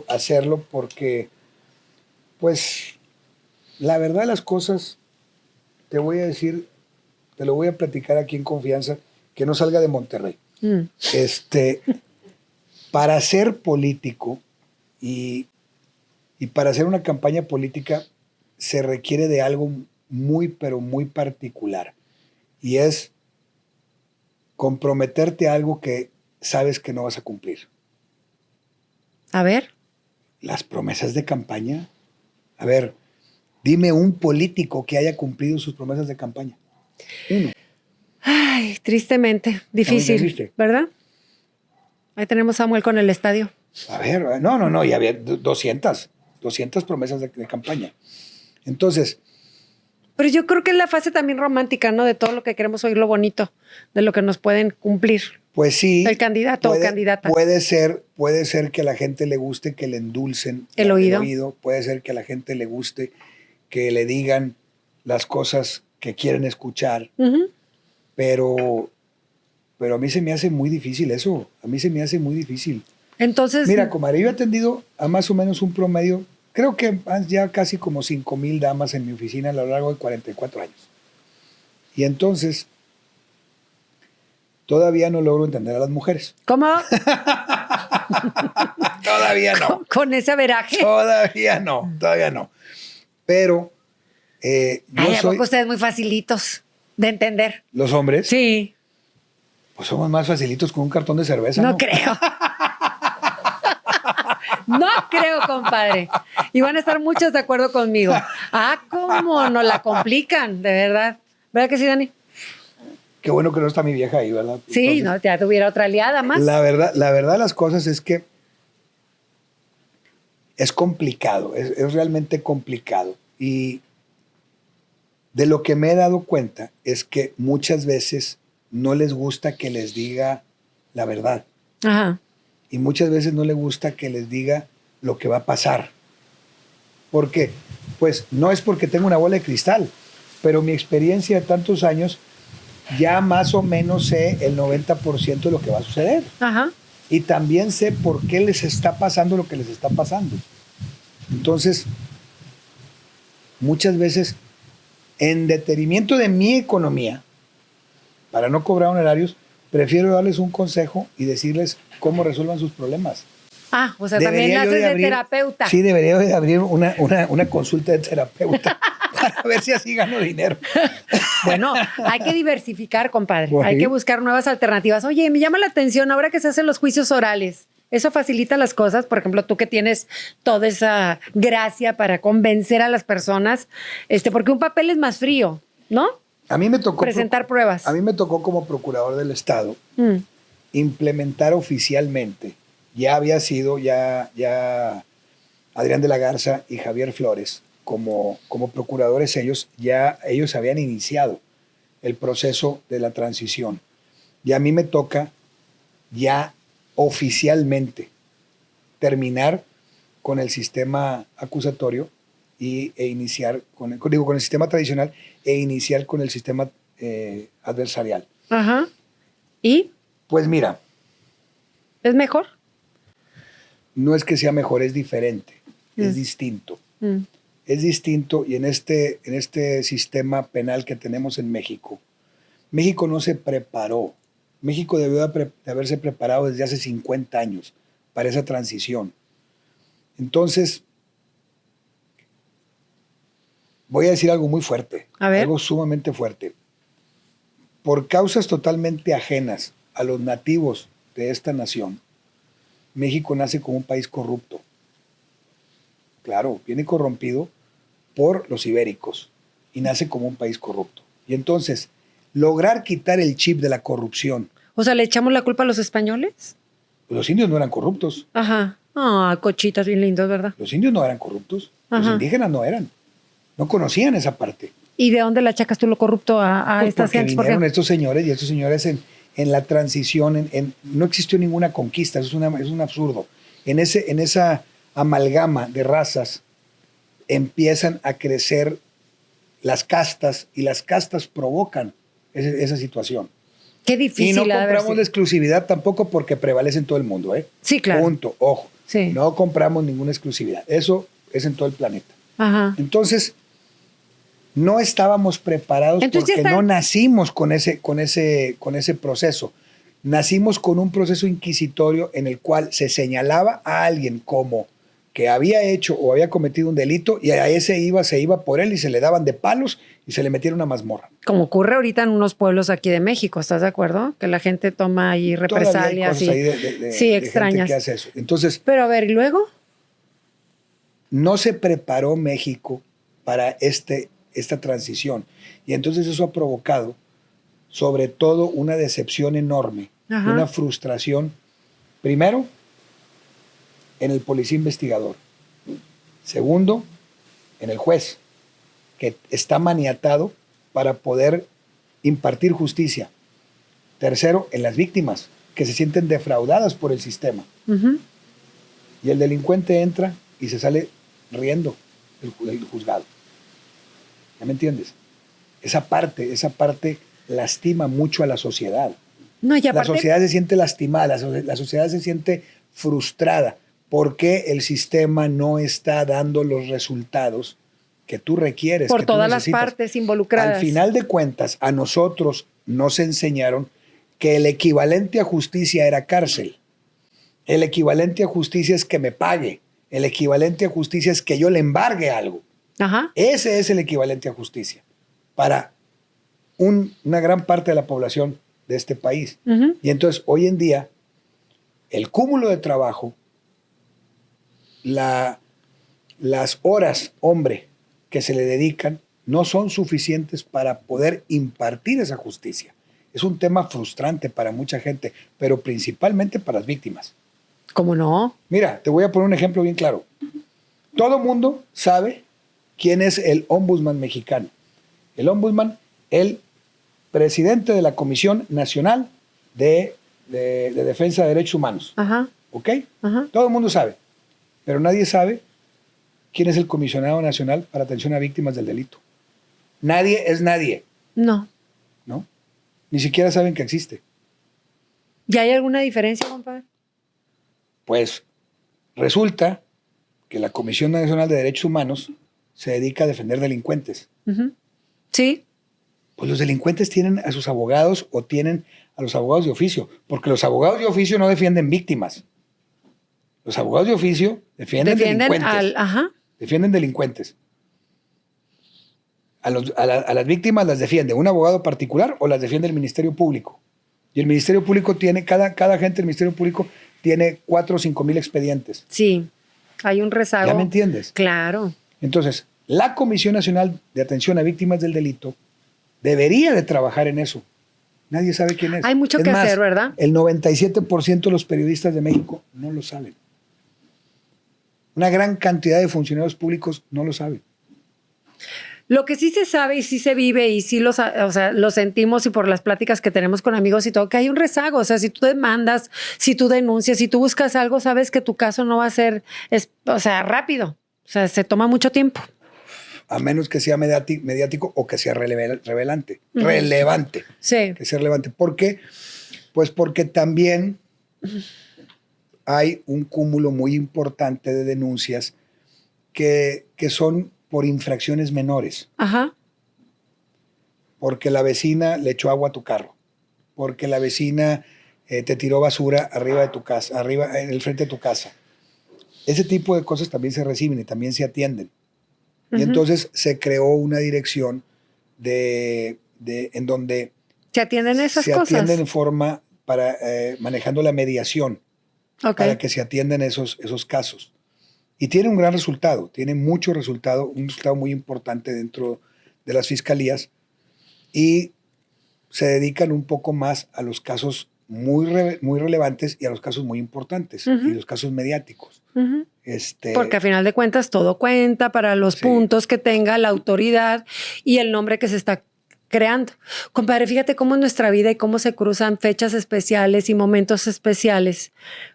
hacerlo porque, pues, la verdad de las cosas, te voy a decir, te lo voy a platicar aquí en confianza, que no salga de Monterrey. Para ser político y para hacer una campaña política se requiere de algo muy, pero muy particular. Y es comprometerte a algo que sabes que no vas a cumplir. A ver. Las promesas de campaña. A ver, dime un político que haya cumplido sus promesas de campaña. Uno. Ay, tristemente, difícil, triste. ¿verdad? Ahí tenemos a Samuel con el estadio. A ver, no, y había 200 promesas de campaña. Entonces, Pero yo creo que es la fase también romántica, ¿no? De todo lo que queremos oír, lo bonito, de lo que nos pueden cumplir. pues sí. El candidato o candidata. Puede ser que a la gente le guste que le endulcen El oído. Puede ser que a la gente le guste que le digan las cosas que quieren escuchar. Pero a mí se me hace muy difícil eso. A mí se me hace muy difícil. Entonces, Mira, comadre, yo he atendido a más o menos un promedio, creo que ya casi como 5,000 damas en mi oficina a lo largo de 44 años. Y entonces, todavía no logro entender a las mujeres. ¿cómo? Todavía no. Con ese averaje. Todavía no. Pero Ay, yo ¿a soy... poco ustedes muy facilitos de entender? ¿Los hombres? Sí. Pues somos más facilitos con un cartón de cerveza, No ¿no? creo. No creo, compadre. Y van a estar muchos de acuerdo conmigo. Ah, cómo nos la complican, de verdad. ¿Verdad que sí, Dani? Qué bueno que no está mi vieja ahí, ¿verdad? Sí, Entonces, no, ya tuviera otra aliada más. La verdad las cosas es que es complicado, es realmente complicado. Y de lo que me he dado cuenta es que muchas veces no les gusta que les diga la verdad. Ajá. Y muchas veces no les gusta que les diga lo que va a pasar. ¿Por qué? Pues no es porque tengo una bola de cristal, pero mi experiencia de tantos años ya más o menos sé el 90% de lo que va a suceder. Ajá. Y también sé por qué les está pasando lo que les está pasando. Entonces, muchas veces, en detrimento de mi economía, para no cobrar honorarios, prefiero darles un consejo y decirles cómo resuelvan sus problemas. Ah, o sea, también Debería yo haces de abrir- terapeuta. Sí, debería de abrir una consulta de terapeuta para ver si así gano dinero. Bueno, hay que diversificar, compadre. Pues Hay sí. que buscar nuevas alternativas. Oye, me llama la atención ahora que se hacen los juicios orales. Eso facilita las cosas. Por ejemplo, tú que tienes toda esa gracia para convencer a las personas, porque un papel es más frío, ¿no? A mí me tocó Presentar pruebas. A mí me tocó como procurador del Estado Mm. implementar oficialmente. Ya había sido ya Adrián de la Garza y Javier Flores como procuradores, ellos habían iniciado el proceso de la transición. Y a mí me toca ya oficialmente terminar con el sistema acusatorio e iniciar con el sistema tradicional e iniciar con el sistema adversarial. Ajá. ¿Y Pues mira, es mejor? no es que sea mejor, es diferente, es distinto. Mm. Es distinto y en este sistema penal que tenemos en México, México no se preparó. México debió de haberse preparado desde hace 50 años para esa transición. Entonces, voy a decir algo muy fuerte, A ver. algo sumamente fuerte. Por causas totalmente ajenas a los nativos de esta nación, México nace como un país corrupto. Claro, viene corrompido por los ibéricos y nace como un país corrupto. Y entonces, lograr quitar el chip de la corrupción. O sea, ¿le echamos la culpa a los españoles? Los indios no eran corruptos. Ajá. Ah, cochitas bien lindos, ¿verdad? Los indios no eran corruptos. Los Ajá. indígenas no eran. No conocían esa parte. ¿Y de dónde le achacas tú lo corrupto a Pues estas porque gentes? vinieron Porque estos señores y estos señores en la transición, no existió ninguna conquista, eso es un absurdo. En esa amalgama de razas empiezan a crecer las castas y las castas provocan esa situación. qué Y difícil no ha de haber compramos sido. la exclusividad tampoco porque prevalece en todo el mundo, ¿eh? Sí, claro. Punto, ojo. Sí. No compramos ninguna exclusividad. Eso es en todo el planeta. Ajá. Entonces, no estábamos preparados Entonces ya porque está- no nacimos con ese proceso. Nacimos con un proceso inquisitorio en el cual se señalaba a alguien como que había hecho o había cometido un delito y a ese se iba por él y se le daban de palos y se le metieron una mazmorra. Como ocurre ahorita en unos pueblos aquí de México, ¿estás de acuerdo? Que la gente toma ahí Todavía hay represalias cosas y ahí de sí, gente extrañas. que hace eso. Entonces, Pero a ver, ¿y luego? no se preparó México para esta transición. Y entonces eso ha provocado, sobre todo, una decepción enorme, Ajá. una frustración, primero, en el policía investigador. Segundo, en el juez, que está maniatado para poder impartir justicia. Tercero, en las víctimas, que se sienten defraudadas por el sistema. Ujú. Y el delincuente entra y se sale riendo del juzgado. ¿Ya me entiendes? Esa parte lastima mucho a la sociedad. No, y La aparte, sociedad se siente lastimada, la sociedad se siente frustrada porque el sistema no está dando los resultados que tú requieres. Por que tú todas las necesitas. partes involucradas. Al final de cuentas, a nosotros nos enseñaron que el equivalente a justicia era cárcel. El equivalente a justicia es que me pague. El equivalente a justicia es que yo le embargue algo. Ajá. Ese es el equivalente a justicia para una gran parte de la población de este país. Uh-huh. Y entonces, hoy en día, el cúmulo de trabajo, las horas, hombre, que se le dedican, no son suficientes para poder impartir esa justicia. Es un tema frustrante para mucha gente, pero principalmente para las víctimas. ¿Cómo no? Mira, te voy a poner un ejemplo bien claro. Todo mundo sabe quién es el ombudsman mexicano. El ombudsman, el presidente de la Comisión Nacional de Defensa de Derechos Humanos. Ajá. ¿Ok? Ajá. Todo el mundo sabe, pero nadie sabe quién es el comisionado nacional para atención a víctimas del delito. Nadie es nadie, No. ¿no? Ni siquiera saben que existe. ¿Y hay alguna diferencia, compadre? Pues resulta que la Comisión Nacional de Derechos Humanos se dedica a defender delincuentes. Uh-huh. Sí. Pues los delincuentes tienen a sus abogados o tienen a los abogados de oficio, porque los abogados de oficio no defienden víctimas. Los abogados de oficio defienden delincuentes. Ajá. Defienden delincuentes. A las víctimas las defiende un abogado particular o las defiende el Ministerio Público. Y el Ministerio Público tiene, cada agente del Ministerio Público tiene 4 o 5 mil expedientes. Sí. Hay un rezago. ¿Ya me entiendes? Claro. Entonces, la Comisión Nacional de Atención a Víctimas del Delito debería de trabajar en eso. Nadie sabe quién es. Hay mucho que hacer, ¿verdad? El 97% de los periodistas de México no lo saben. Una gran cantidad de funcionarios públicos no lo saben. Lo que sí se sabe y sí se vive y sí lo sentimos y por las pláticas que tenemos con amigos y todo, que hay un rezago. O sea, si tú demandas, si tú denuncias, si tú buscas algo, sabes que tu caso no va a ser, rápido. O sea, se toma mucho tiempo. A menos que sea mediático o que sea relevante. Uh-huh. Relevante. Sí. Que sea relevante. ¿Por qué? Pues porque también hay un cúmulo muy importante de denuncias que son por infracciones menores. Ajá. Porque la vecina le echó agua a tu carro. Porque la vecina te tiró basura arriba de tu casa, arriba en el frente de tu casa. Ese tipo de cosas también se reciben y también se atienden. Uh-huh. Y entonces se creó una dirección en donde se atienden esas cosas. Se atienden en forma para manejando la mediación. Okay. Para que se atiendan esos casos. Y tiene un gran resultado, tiene mucho resultado, un resultado muy importante dentro de las fiscalías y se dedican un poco más a los casos muy relevantes y a los casos muy importantes uh-huh. y los casos mediáticos. Uh-huh. Porque a final de cuentas todo cuenta para los puntos que tenga la autoridad y el nombre que se está creando. Compadre, fíjate cómo en nuestra vida y cómo se cruzan fechas especiales y momentos especiales.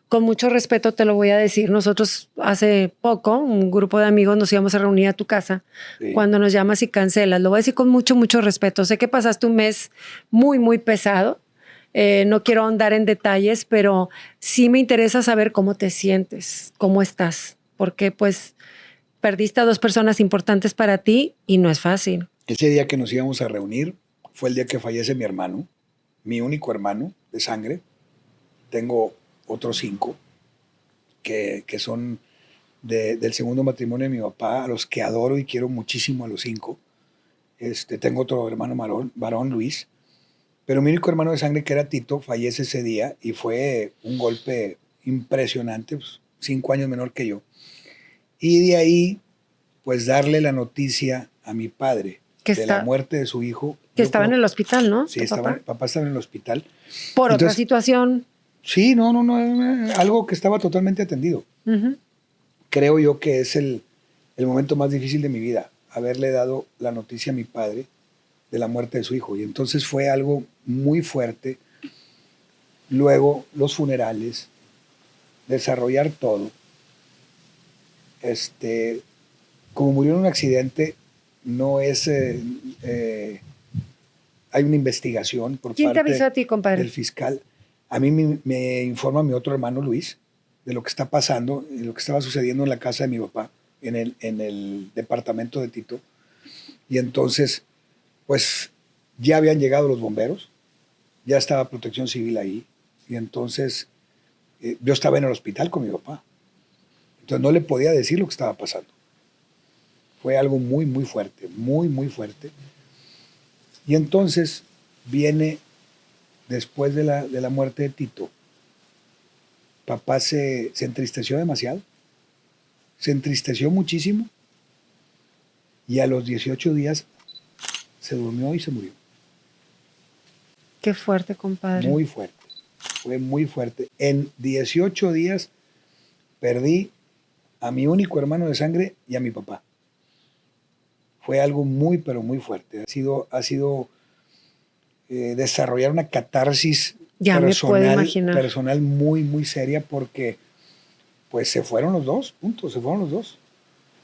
Con mucho respeto te lo voy a decir. Nosotros hace poco, un grupo de amigos nos íbamos a reunir a tu casa. Sí. Cuando nos llamas y cancelas. Lo voy a decir con mucho, mucho respeto. Sé que pasaste un mes muy, muy pesado. No quiero ahondar en detalles, pero sí me interesa saber cómo te sientes, cómo estás. Porque pues perdiste a 2 personas importantes para ti y no es fácil. Ese día que nos íbamos a reunir fue el día que fallece mi hermano, mi único hermano de sangre. Tengo otros 5 que son del segundo matrimonio de mi papá, a los que adoro y quiero muchísimo a los 5. Tengo otro hermano varón, Luis, pero mi único hermano de sangre, que era Tito, fallece ese día y fue un golpe impresionante, pues, 5 años menor que yo. Y de ahí, pues darle la noticia a mi padre de la muerte de su hijo. Que estaba en el hospital, ¿no? Sí, papá estaba en el hospital. Por otra situación. Sí, no, algo que estaba totalmente atendido. Uh-huh. Creo yo que es el momento más difícil de mi vida, haberle dado la noticia a mi padre de la muerte de su hijo. Y entonces fue algo muy fuerte. Luego, los funerales, desarrollar todo. Como murió en un accidente, no es... hay una investigación por ¿Quién parte te avisó a ti, compadre? del fiscal. A mí me informa mi otro hermano, Luis, de lo que está pasando, de lo que estaba sucediendo en la casa de mi papá, en el departamento de Tito. Y entonces, pues ya habían llegado los bomberos, ya estaba Protección Civil ahí. Y entonces yo estaba en el hospital con mi papá. Entonces no le podía decir lo que estaba pasando. Fue algo muy, muy fuerte, muy, muy fuerte. Y entonces viene, después de la muerte de Tito, papá se entristeció demasiado, se entristeció muchísimo y a los 18 días se durmió y se murió. Qué fuerte, compadre. Muy fuerte, fue muy fuerte. En 18 días perdí a mi único hermano de sangre y a mi papá. Fue algo muy, pero muy fuerte. Ha sido desarrollar una catarsis ya personal muy, muy seria porque pues se fueron los dos, punto, se fueron los dos.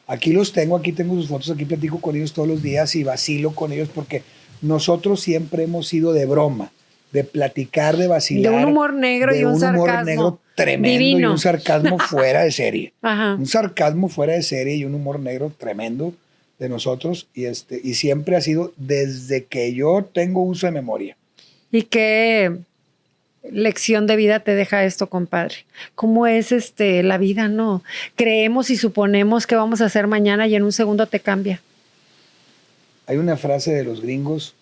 Aquí los tengo, aquí tengo sus fotos, aquí platico con ellos todos los días y vacilo con ellos porque nosotros siempre hemos sido de broma, de platicar, de vacilar. De un humor negro y un sarcasmo. De un humor negro tremendo divino. Y un sarcasmo fuera de serie. Ajá. Un sarcasmo fuera de serie y un humor negro tremendo de nosotros y siempre ha sido desde que yo tengo uso de memoria. ¿Y qué lección de vida te deja esto, compadre? ¿Cómo es la vida? No, creemos y suponemos que vamos a hacer mañana y en un segundo te cambia. Hay una frase de los gringos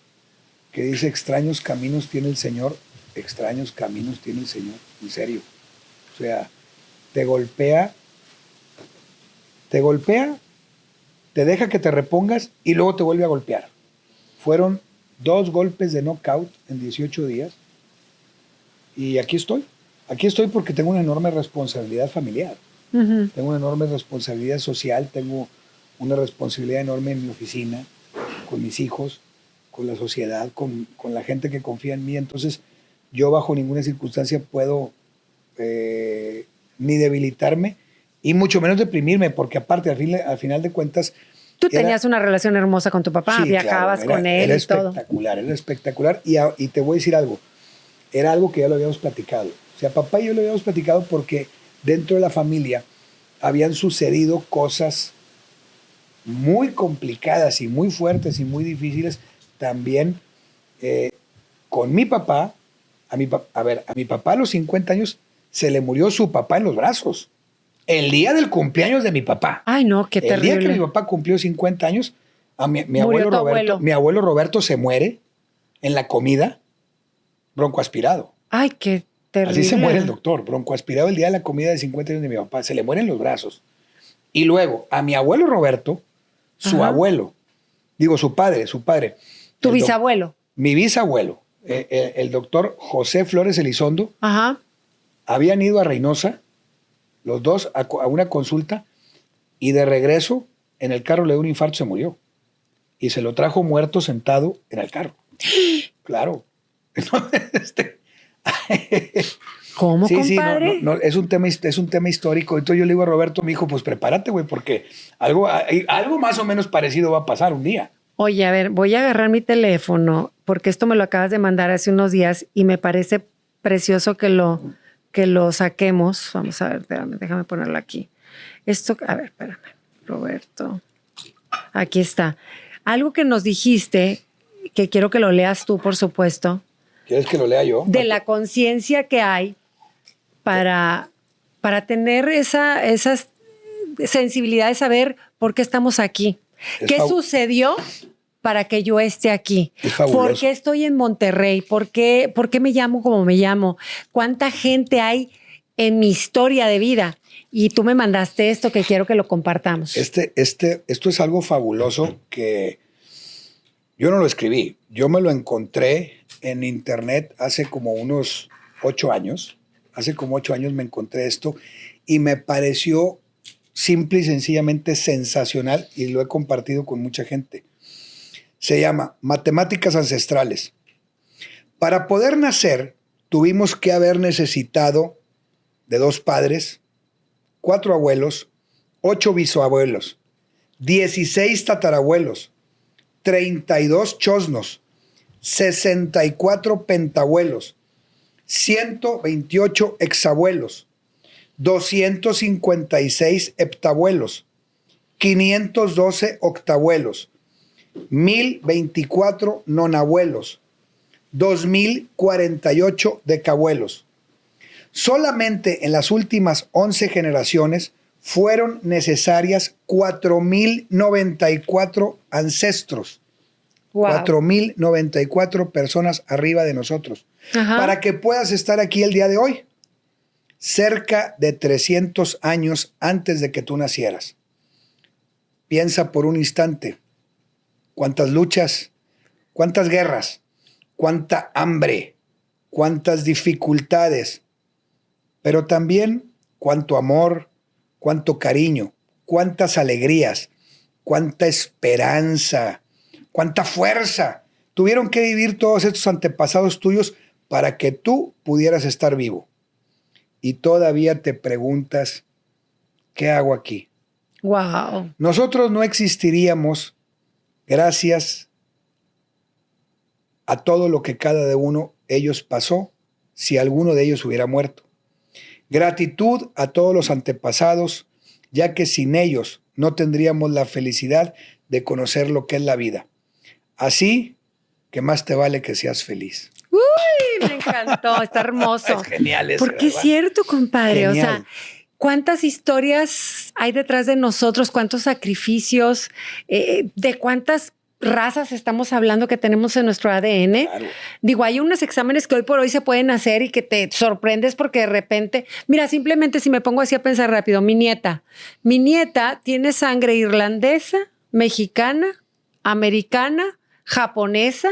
que dice: extraños caminos tiene el Señor, extraños caminos tiene el Señor. En serio. O sea, te golpea, te deja que te repongas y luego te vuelve a golpear. Fueron 2 golpes de knockout en 18 días y aquí estoy. Aquí estoy porque tengo una enorme responsabilidad familiar. Uh-huh. Tengo una enorme responsabilidad social, tengo una responsabilidad enorme en mi oficina, con mis hijos, con la sociedad, con la gente que confía en mí. Entonces, yo bajo ninguna circunstancia puedo ni debilitarme y mucho menos deprimirme, porque aparte, al final de cuentas... Tú tenías una relación hermosa con tu papá, sí, viajabas claro, con él y todo. Era espectacular. Y te voy a decir algo, era algo que ya lo habíamos platicado. O sea, papá y yo lo habíamos platicado porque dentro de la familia habían sucedido cosas muy complicadas y muy fuertes y muy difíciles también con mi papá. A mi papá a los 50 años se le murió su papá en los brazos. El día del cumpleaños de mi papá. Ay, no, qué terrible. El día que mi papá cumplió 50 años, mi abuelo Roberto se muere en la comida broncoaspirado. Ay, qué terrible. Así se muere el doctor, broncoaspirado el día de la comida de 50 años de mi papá. Se le mueren los brazos. Y luego, a mi abuelo Roberto, su padre. ¿Tu bisabuelo? Mi bisabuelo, el doctor José Flores Elizondo, habían ido a Reynosa, los dos a una consulta, y de regreso en el carro le dio un infarto, se murió. Y se lo trajo muerto sentado en el carro. Claro. ¿Cómo, compadre? Sí, no, es un tema histórico. Entonces yo le digo a Roberto, mi hijo, pues prepárate, güey, porque algo más o menos parecido va a pasar un día. Oye, a ver, voy a agarrar mi teléfono, porque esto me lo acabas de mandar hace unos días y me parece precioso que lo saquemos. Vamos a ver, déjame ponerlo aquí. Esto, a ver, espérame, Roberto. Aquí está. Algo que nos dijiste, que quiero que lo leas tú, por supuesto. ¿Quieres que lo lea yo? De la conciencia que hay para tener esa sensibilidad de saber por qué estamos aquí. ¿Qué sucedió para que yo esté aquí? ¿Por qué estoy en Monterrey? ¿Por qué me llamo como me llamo? ¿Cuánta gente hay en mi historia de vida? Y tú me mandaste esto que quiero que lo compartamos. Esto es algo fabuloso que yo no lo escribí. Yo me lo encontré en internet hace como unos 8 años. Hace como 8 años me encontré esto y me pareció simple y sencillamente sensacional y lo he compartido con mucha gente. Se llama Matemáticas Ancestrales. Para poder nacer, tuvimos que haber necesitado de 2 padres, 4 abuelos, 8 bisabuelos, 16 tatarabuelos, 32 chosnos, 64 pentabuelos, 128 exabuelos, 256 heptabuelos, 512 octabuelos, 1024 nonabuelos, 2048 decabuelos. Solamente en las últimas 11 generaciones fueron necesarias 4094 ancestros. Wow. 4094 personas arriba de nosotros. Ajá. Para que puedas estar aquí el día de hoy. Cerca de 300 años antes de que tú nacieras. Piensa por un instante. Cuántas luchas, cuántas guerras, cuánta hambre, cuántas dificultades, pero también cuánto amor, cuánto cariño, cuántas alegrías, cuánta esperanza, cuánta fuerza tuvieron que vivir todos estos antepasados tuyos para que tú pudieras estar vivo. Y todavía te preguntas, ¿qué hago aquí? Wow. Nosotros no existiríamos gracias a todo lo que cada uno de ellos pasó si alguno de ellos hubiera muerto. Gratitud a todos los antepasados, ya que sin ellos no tendríamos la felicidad de conocer lo que es la vida. Así que más te vale que seas feliz. Uy, me encantó, está hermoso. Es genial eso, porque ¿verdad? es cierto, compadre. Genial. O sea, ¿cuántas historias hay detrás de nosotros? ¿Cuántos sacrificios? ¿De cuántas razas estamos hablando que tenemos en nuestro ADN? Claro. Digo, hay unos exámenes que hoy por hoy se pueden hacer y que te sorprendes porque de repente, mira, simplemente si me pongo así a pensar rápido, mi nieta tiene sangre irlandesa, mexicana, americana, japonesa,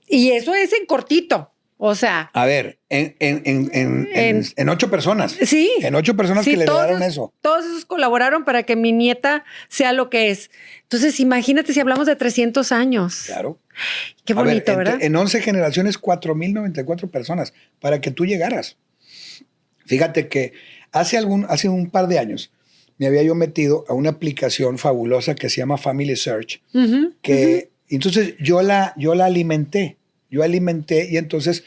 y eso es en cortito. O sea, A ver, en 8 personas. sí. En 8 personas Sí, que le todos daron esos- eso. Todos esos colaboraron para que mi nieta sea lo que es. Entonces, imagínate si hablamos de 300 años. Claro. Qué A ver, bonito, ¿verdad? En 11 generaciones, 4094 personas para que tú llegaras. Fíjate que hace un par de años me había yo metido a una aplicación fabulosa que se llama Family Search, Ujú, que entonces yo la alimenté. Yo alimenté y entonces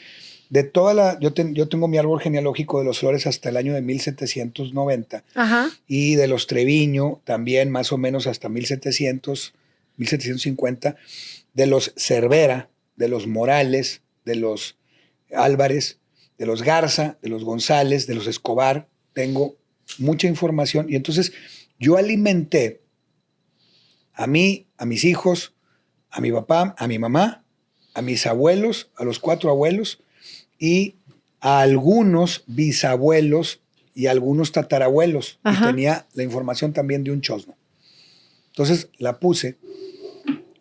de toda yo tengo mi árbol genealógico de los Flores hasta el año de 1790 Ajá. y de los Treviño también más o menos hasta 1700, 1750, de los Cervera, de los Morales, de los Álvarez, de los Garza, de los González, de los Escobar. Tengo mucha información y entonces yo alimenté a mí, a mis hijos, a mi papá, a mi mamá, a mis abuelos, a los 4 abuelos y a algunos bisabuelos y a algunos tatarabuelos. Ajá. Y tenía la información también de un chosno. Entonces la puse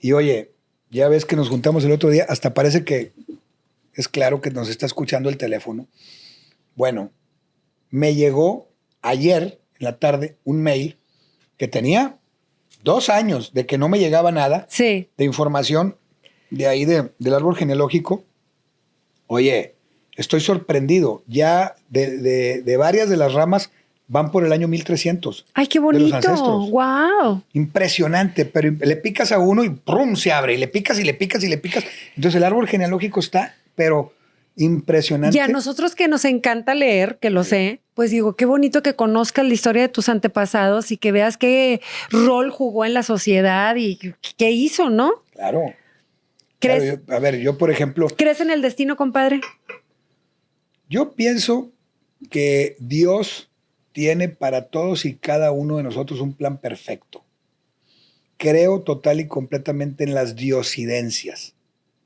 y oye, ya ves que nos juntamos el otro día, hasta parece que es claro que nos está escuchando el teléfono. Bueno, me llegó ayer en la tarde un mail que tenía 2 años de que no me llegaba nada Sí. de información de ahí del árbol genealógico. Oye, estoy sorprendido. Ya de varias de las ramas van por el año 1300. Ay, qué De los bonito. ancestros. Wow. Impresionante, pero le picas a uno y ¡prum! Se abre. Y le picas y le picas y le picas. Entonces el árbol genealógico está, pero impresionante. Y a nosotros que nos encanta leer, que lo sé, pues digo, qué bonito que conozcas la historia de tus antepasados y que veas qué rol jugó en la sociedad y qué hizo, ¿no? Claro. ¿Crees, Claro, yo, por ejemplo, ¿crees en el destino, compadre? yo pienso que Dios tiene para todos y cada uno de nosotros un plan perfecto. Creo total y completamente en las diosidencias.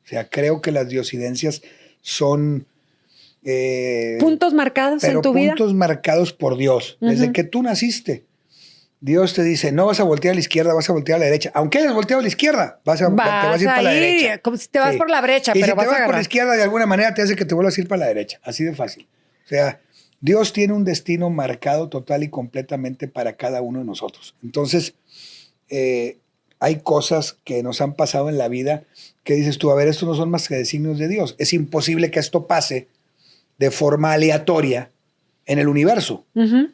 O sea, creo que las diosidencias son... Puntos marcados en tu vida. puntos marcados por Dios. Desde Ujú. que tú naciste, Dios te dice, no vas a voltear a la izquierda, vas a voltear a la derecha. Aunque hayas volteado a la izquierda, te vas a ir para la derecha. como si te vas Sí. por la brecha, Y pero si vas te a vas por agarrar. la izquierda, de alguna manera te hace que te vuelvas a ir para la derecha. Así de fácil. O sea, Dios tiene un destino marcado total y completamente para cada uno de nosotros. Entonces, hay cosas que nos han pasado en la vida que dices tú, a ver, estos no son más que designios de Dios. Es imposible que esto pase de forma aleatoria en el universo. Ujú.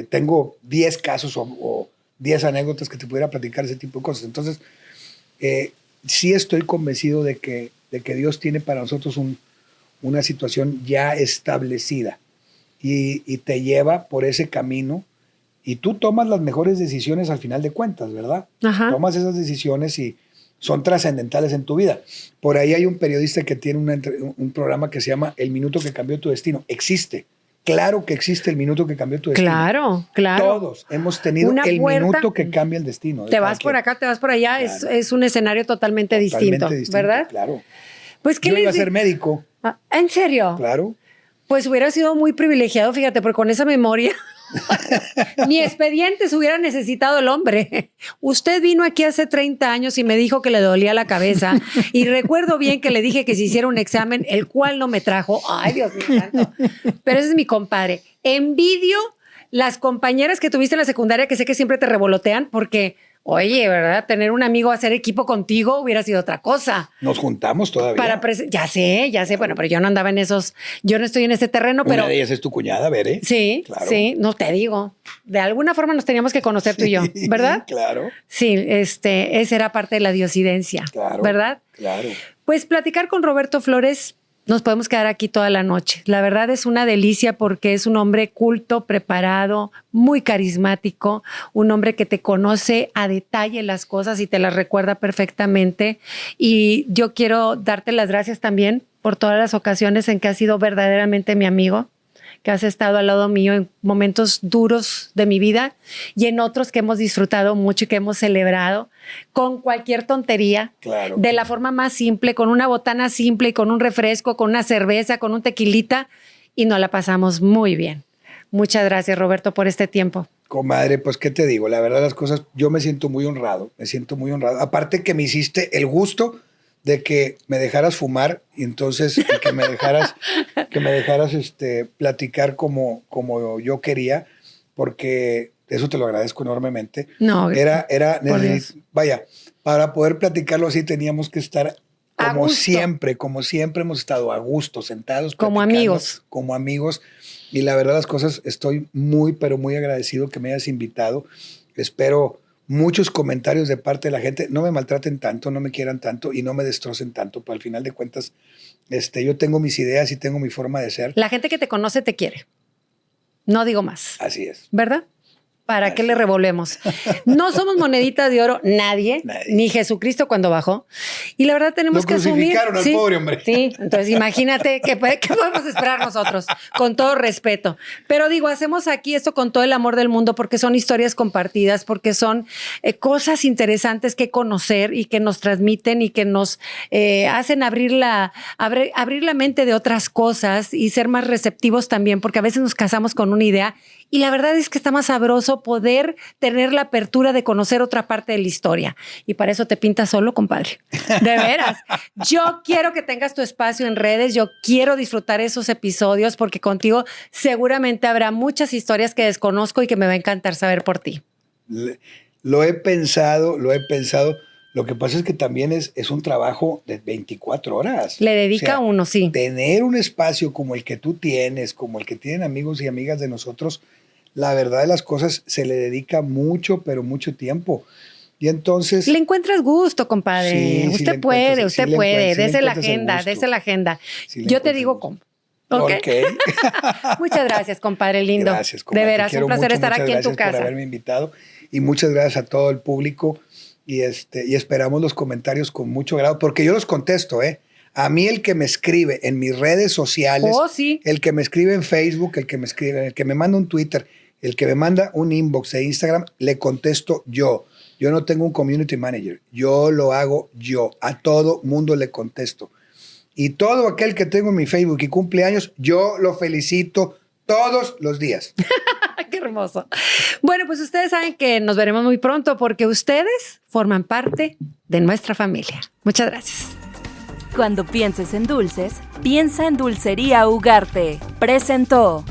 Tengo 10 casos o 10 anécdotas que te pudiera platicar ese tipo de cosas. Entonces, sí estoy convencido de que Dios tiene para nosotros una situación ya establecida. y te lleva por ese camino y tú tomas las mejores decisiones al final de cuentas, ¿verdad? Ajá. Tomas esas decisiones y son trascendentales en tu vida. Por ahí hay un periodista que tiene un programa que se llama El Minuto que Cambió Tu Destino. Existe. Claro que existe el minuto que cambió tu destino. Claro, claro. Todos hemos tenido el minuto que cambia el destino. Te vas por acá, te vas por allá, claro. es un escenario totalmente distinto, ¿verdad? Claro. Pues, ¿qué yo iba a ser médico. ¿En serio? Claro. Pues hubiera sido muy privilegiado, fíjate, porque con esa memoria ni expedientes hubiera necesitado el hombre. Usted vino aquí hace 30 años y me dijo que le dolía la cabeza y recuerdo bien que le dije que se hiciera un examen, el cual no me trajo. Ay, Dios mío santo. Pero ese es mi compadre. Envidio las compañeras que tuviste en la secundaria, que sé que siempre te revolotean porque... Oye, ¿verdad? Tener un amigo, hacer equipo contigo hubiera sido otra cosa. Nos juntamos todavía. Ya sé. Bueno, pero yo no andaba en esos, yo no estoy en ese terreno, pero... Una de ellas es tu cuñada, Bere. Sí, claro. Sí, no te digo. De alguna forma nos teníamos que conocer tú y yo, ¿verdad? Claro. Sí, esa era parte de la diosidencia, claro, ¿verdad? Claro. Pues platicar con Roberto Flores... Nos podemos quedar aquí toda la noche. La verdad es una delicia porque es un hombre culto, preparado, muy carismático, un hombre que te conoce a detalle las cosas y te las recuerda perfectamente. Y yo quiero darte las gracias también por todas las ocasiones en que has sido verdaderamente mi amigo, que has estado al lado mío en momentos duros de mi vida y en otros que hemos disfrutado mucho y que hemos celebrado con cualquier tontería, claro, de la forma más simple, con una botana simple y con un refresco, con una cerveza, con un tequilita y nos la pasamos muy bien. Muchas gracias, Roberto, por este tiempo. Comadre, pues, ¿qué te digo? La verdad, las cosas, yo me siento muy honrado. Aparte que me hiciste el gusto de que me dejaras fumar y entonces que me dejaras platicar como yo quería, porque eso te lo agradezco enormemente. No, vaya, para poder platicarlo así teníamos que estar como siempre hemos estado a gusto, sentados, como amigos. Como amigos. Y la verdad, las cosas, estoy muy, pero muy agradecido que me hayas invitado. Espero muchos comentarios de parte de la gente. No me maltraten tanto, no me quieran tanto y no me destrocen tanto. Pero al final de cuentas, yo tengo mis ideas y tengo mi forma de ser. La gente que te conoce te quiere. No digo más. Así es. ¿Verdad? ¿Para qué le revolvemos? No somos moneditas de oro, nadie, ni Jesucristo cuando bajó. Y la verdad tenemos que asumir. Lo crucificaron al pobre hombre. Sí, entonces imagínate qué podemos esperar nosotros, con todo respeto. Pero digo, hacemos aquí esto con todo el amor del mundo porque son historias compartidas, porque son cosas interesantes que conocer y que nos transmiten y que nos hacen abrir la mente de otras cosas y ser más receptivos también, porque a veces nos casamos con una idea y la verdad es que está más sabroso poder tener la apertura de conocer otra parte de la historia. Y para eso te pintas solo, compadre. De veras. Yo quiero que tengas tu espacio en redes. Yo quiero disfrutar esos episodios porque contigo seguramente habrá muchas historias que desconozco y que me va a encantar saber por ti. Lo he pensado. Lo que pasa es que también es un trabajo de 24 horas. Le dedica uno, sí. Tener un espacio como el que tú tienes, como el que tienen amigos y amigas de nosotros, la verdad de las cosas se le dedica mucho, pero mucho tiempo. Y entonces... Le encuentras gusto, compadre. Sí, usted puede. Dese la agenda. Yo te digo cómo. Okay. Muchas gracias, compadre lindo. Gracias, compadre. De veras, un placer estar aquí en tu casa. Muchas gracias por haberme invitado y muchas gracias a todo el público. Y esperamos los comentarios con mucho agrado, porque yo los contesto, ¿eh? A mí el que me escribe en mis redes sociales, sí, el que me escribe en Facebook, el que me manda un Twitter, el que me manda un inbox de Instagram, le contesto yo. Yo no tengo un community manager, yo lo hago yo. A todo mundo le contesto. Y todo aquel que tengo en mi Facebook y cumple años, yo lo felicito todos los días. ¡Qué hermoso! Bueno, pues ustedes saben que nos veremos muy pronto porque ustedes forman parte de nuestra familia. Muchas gracias. Cuando pienses en dulces, piensa en Dulcería Ugarte. Presentó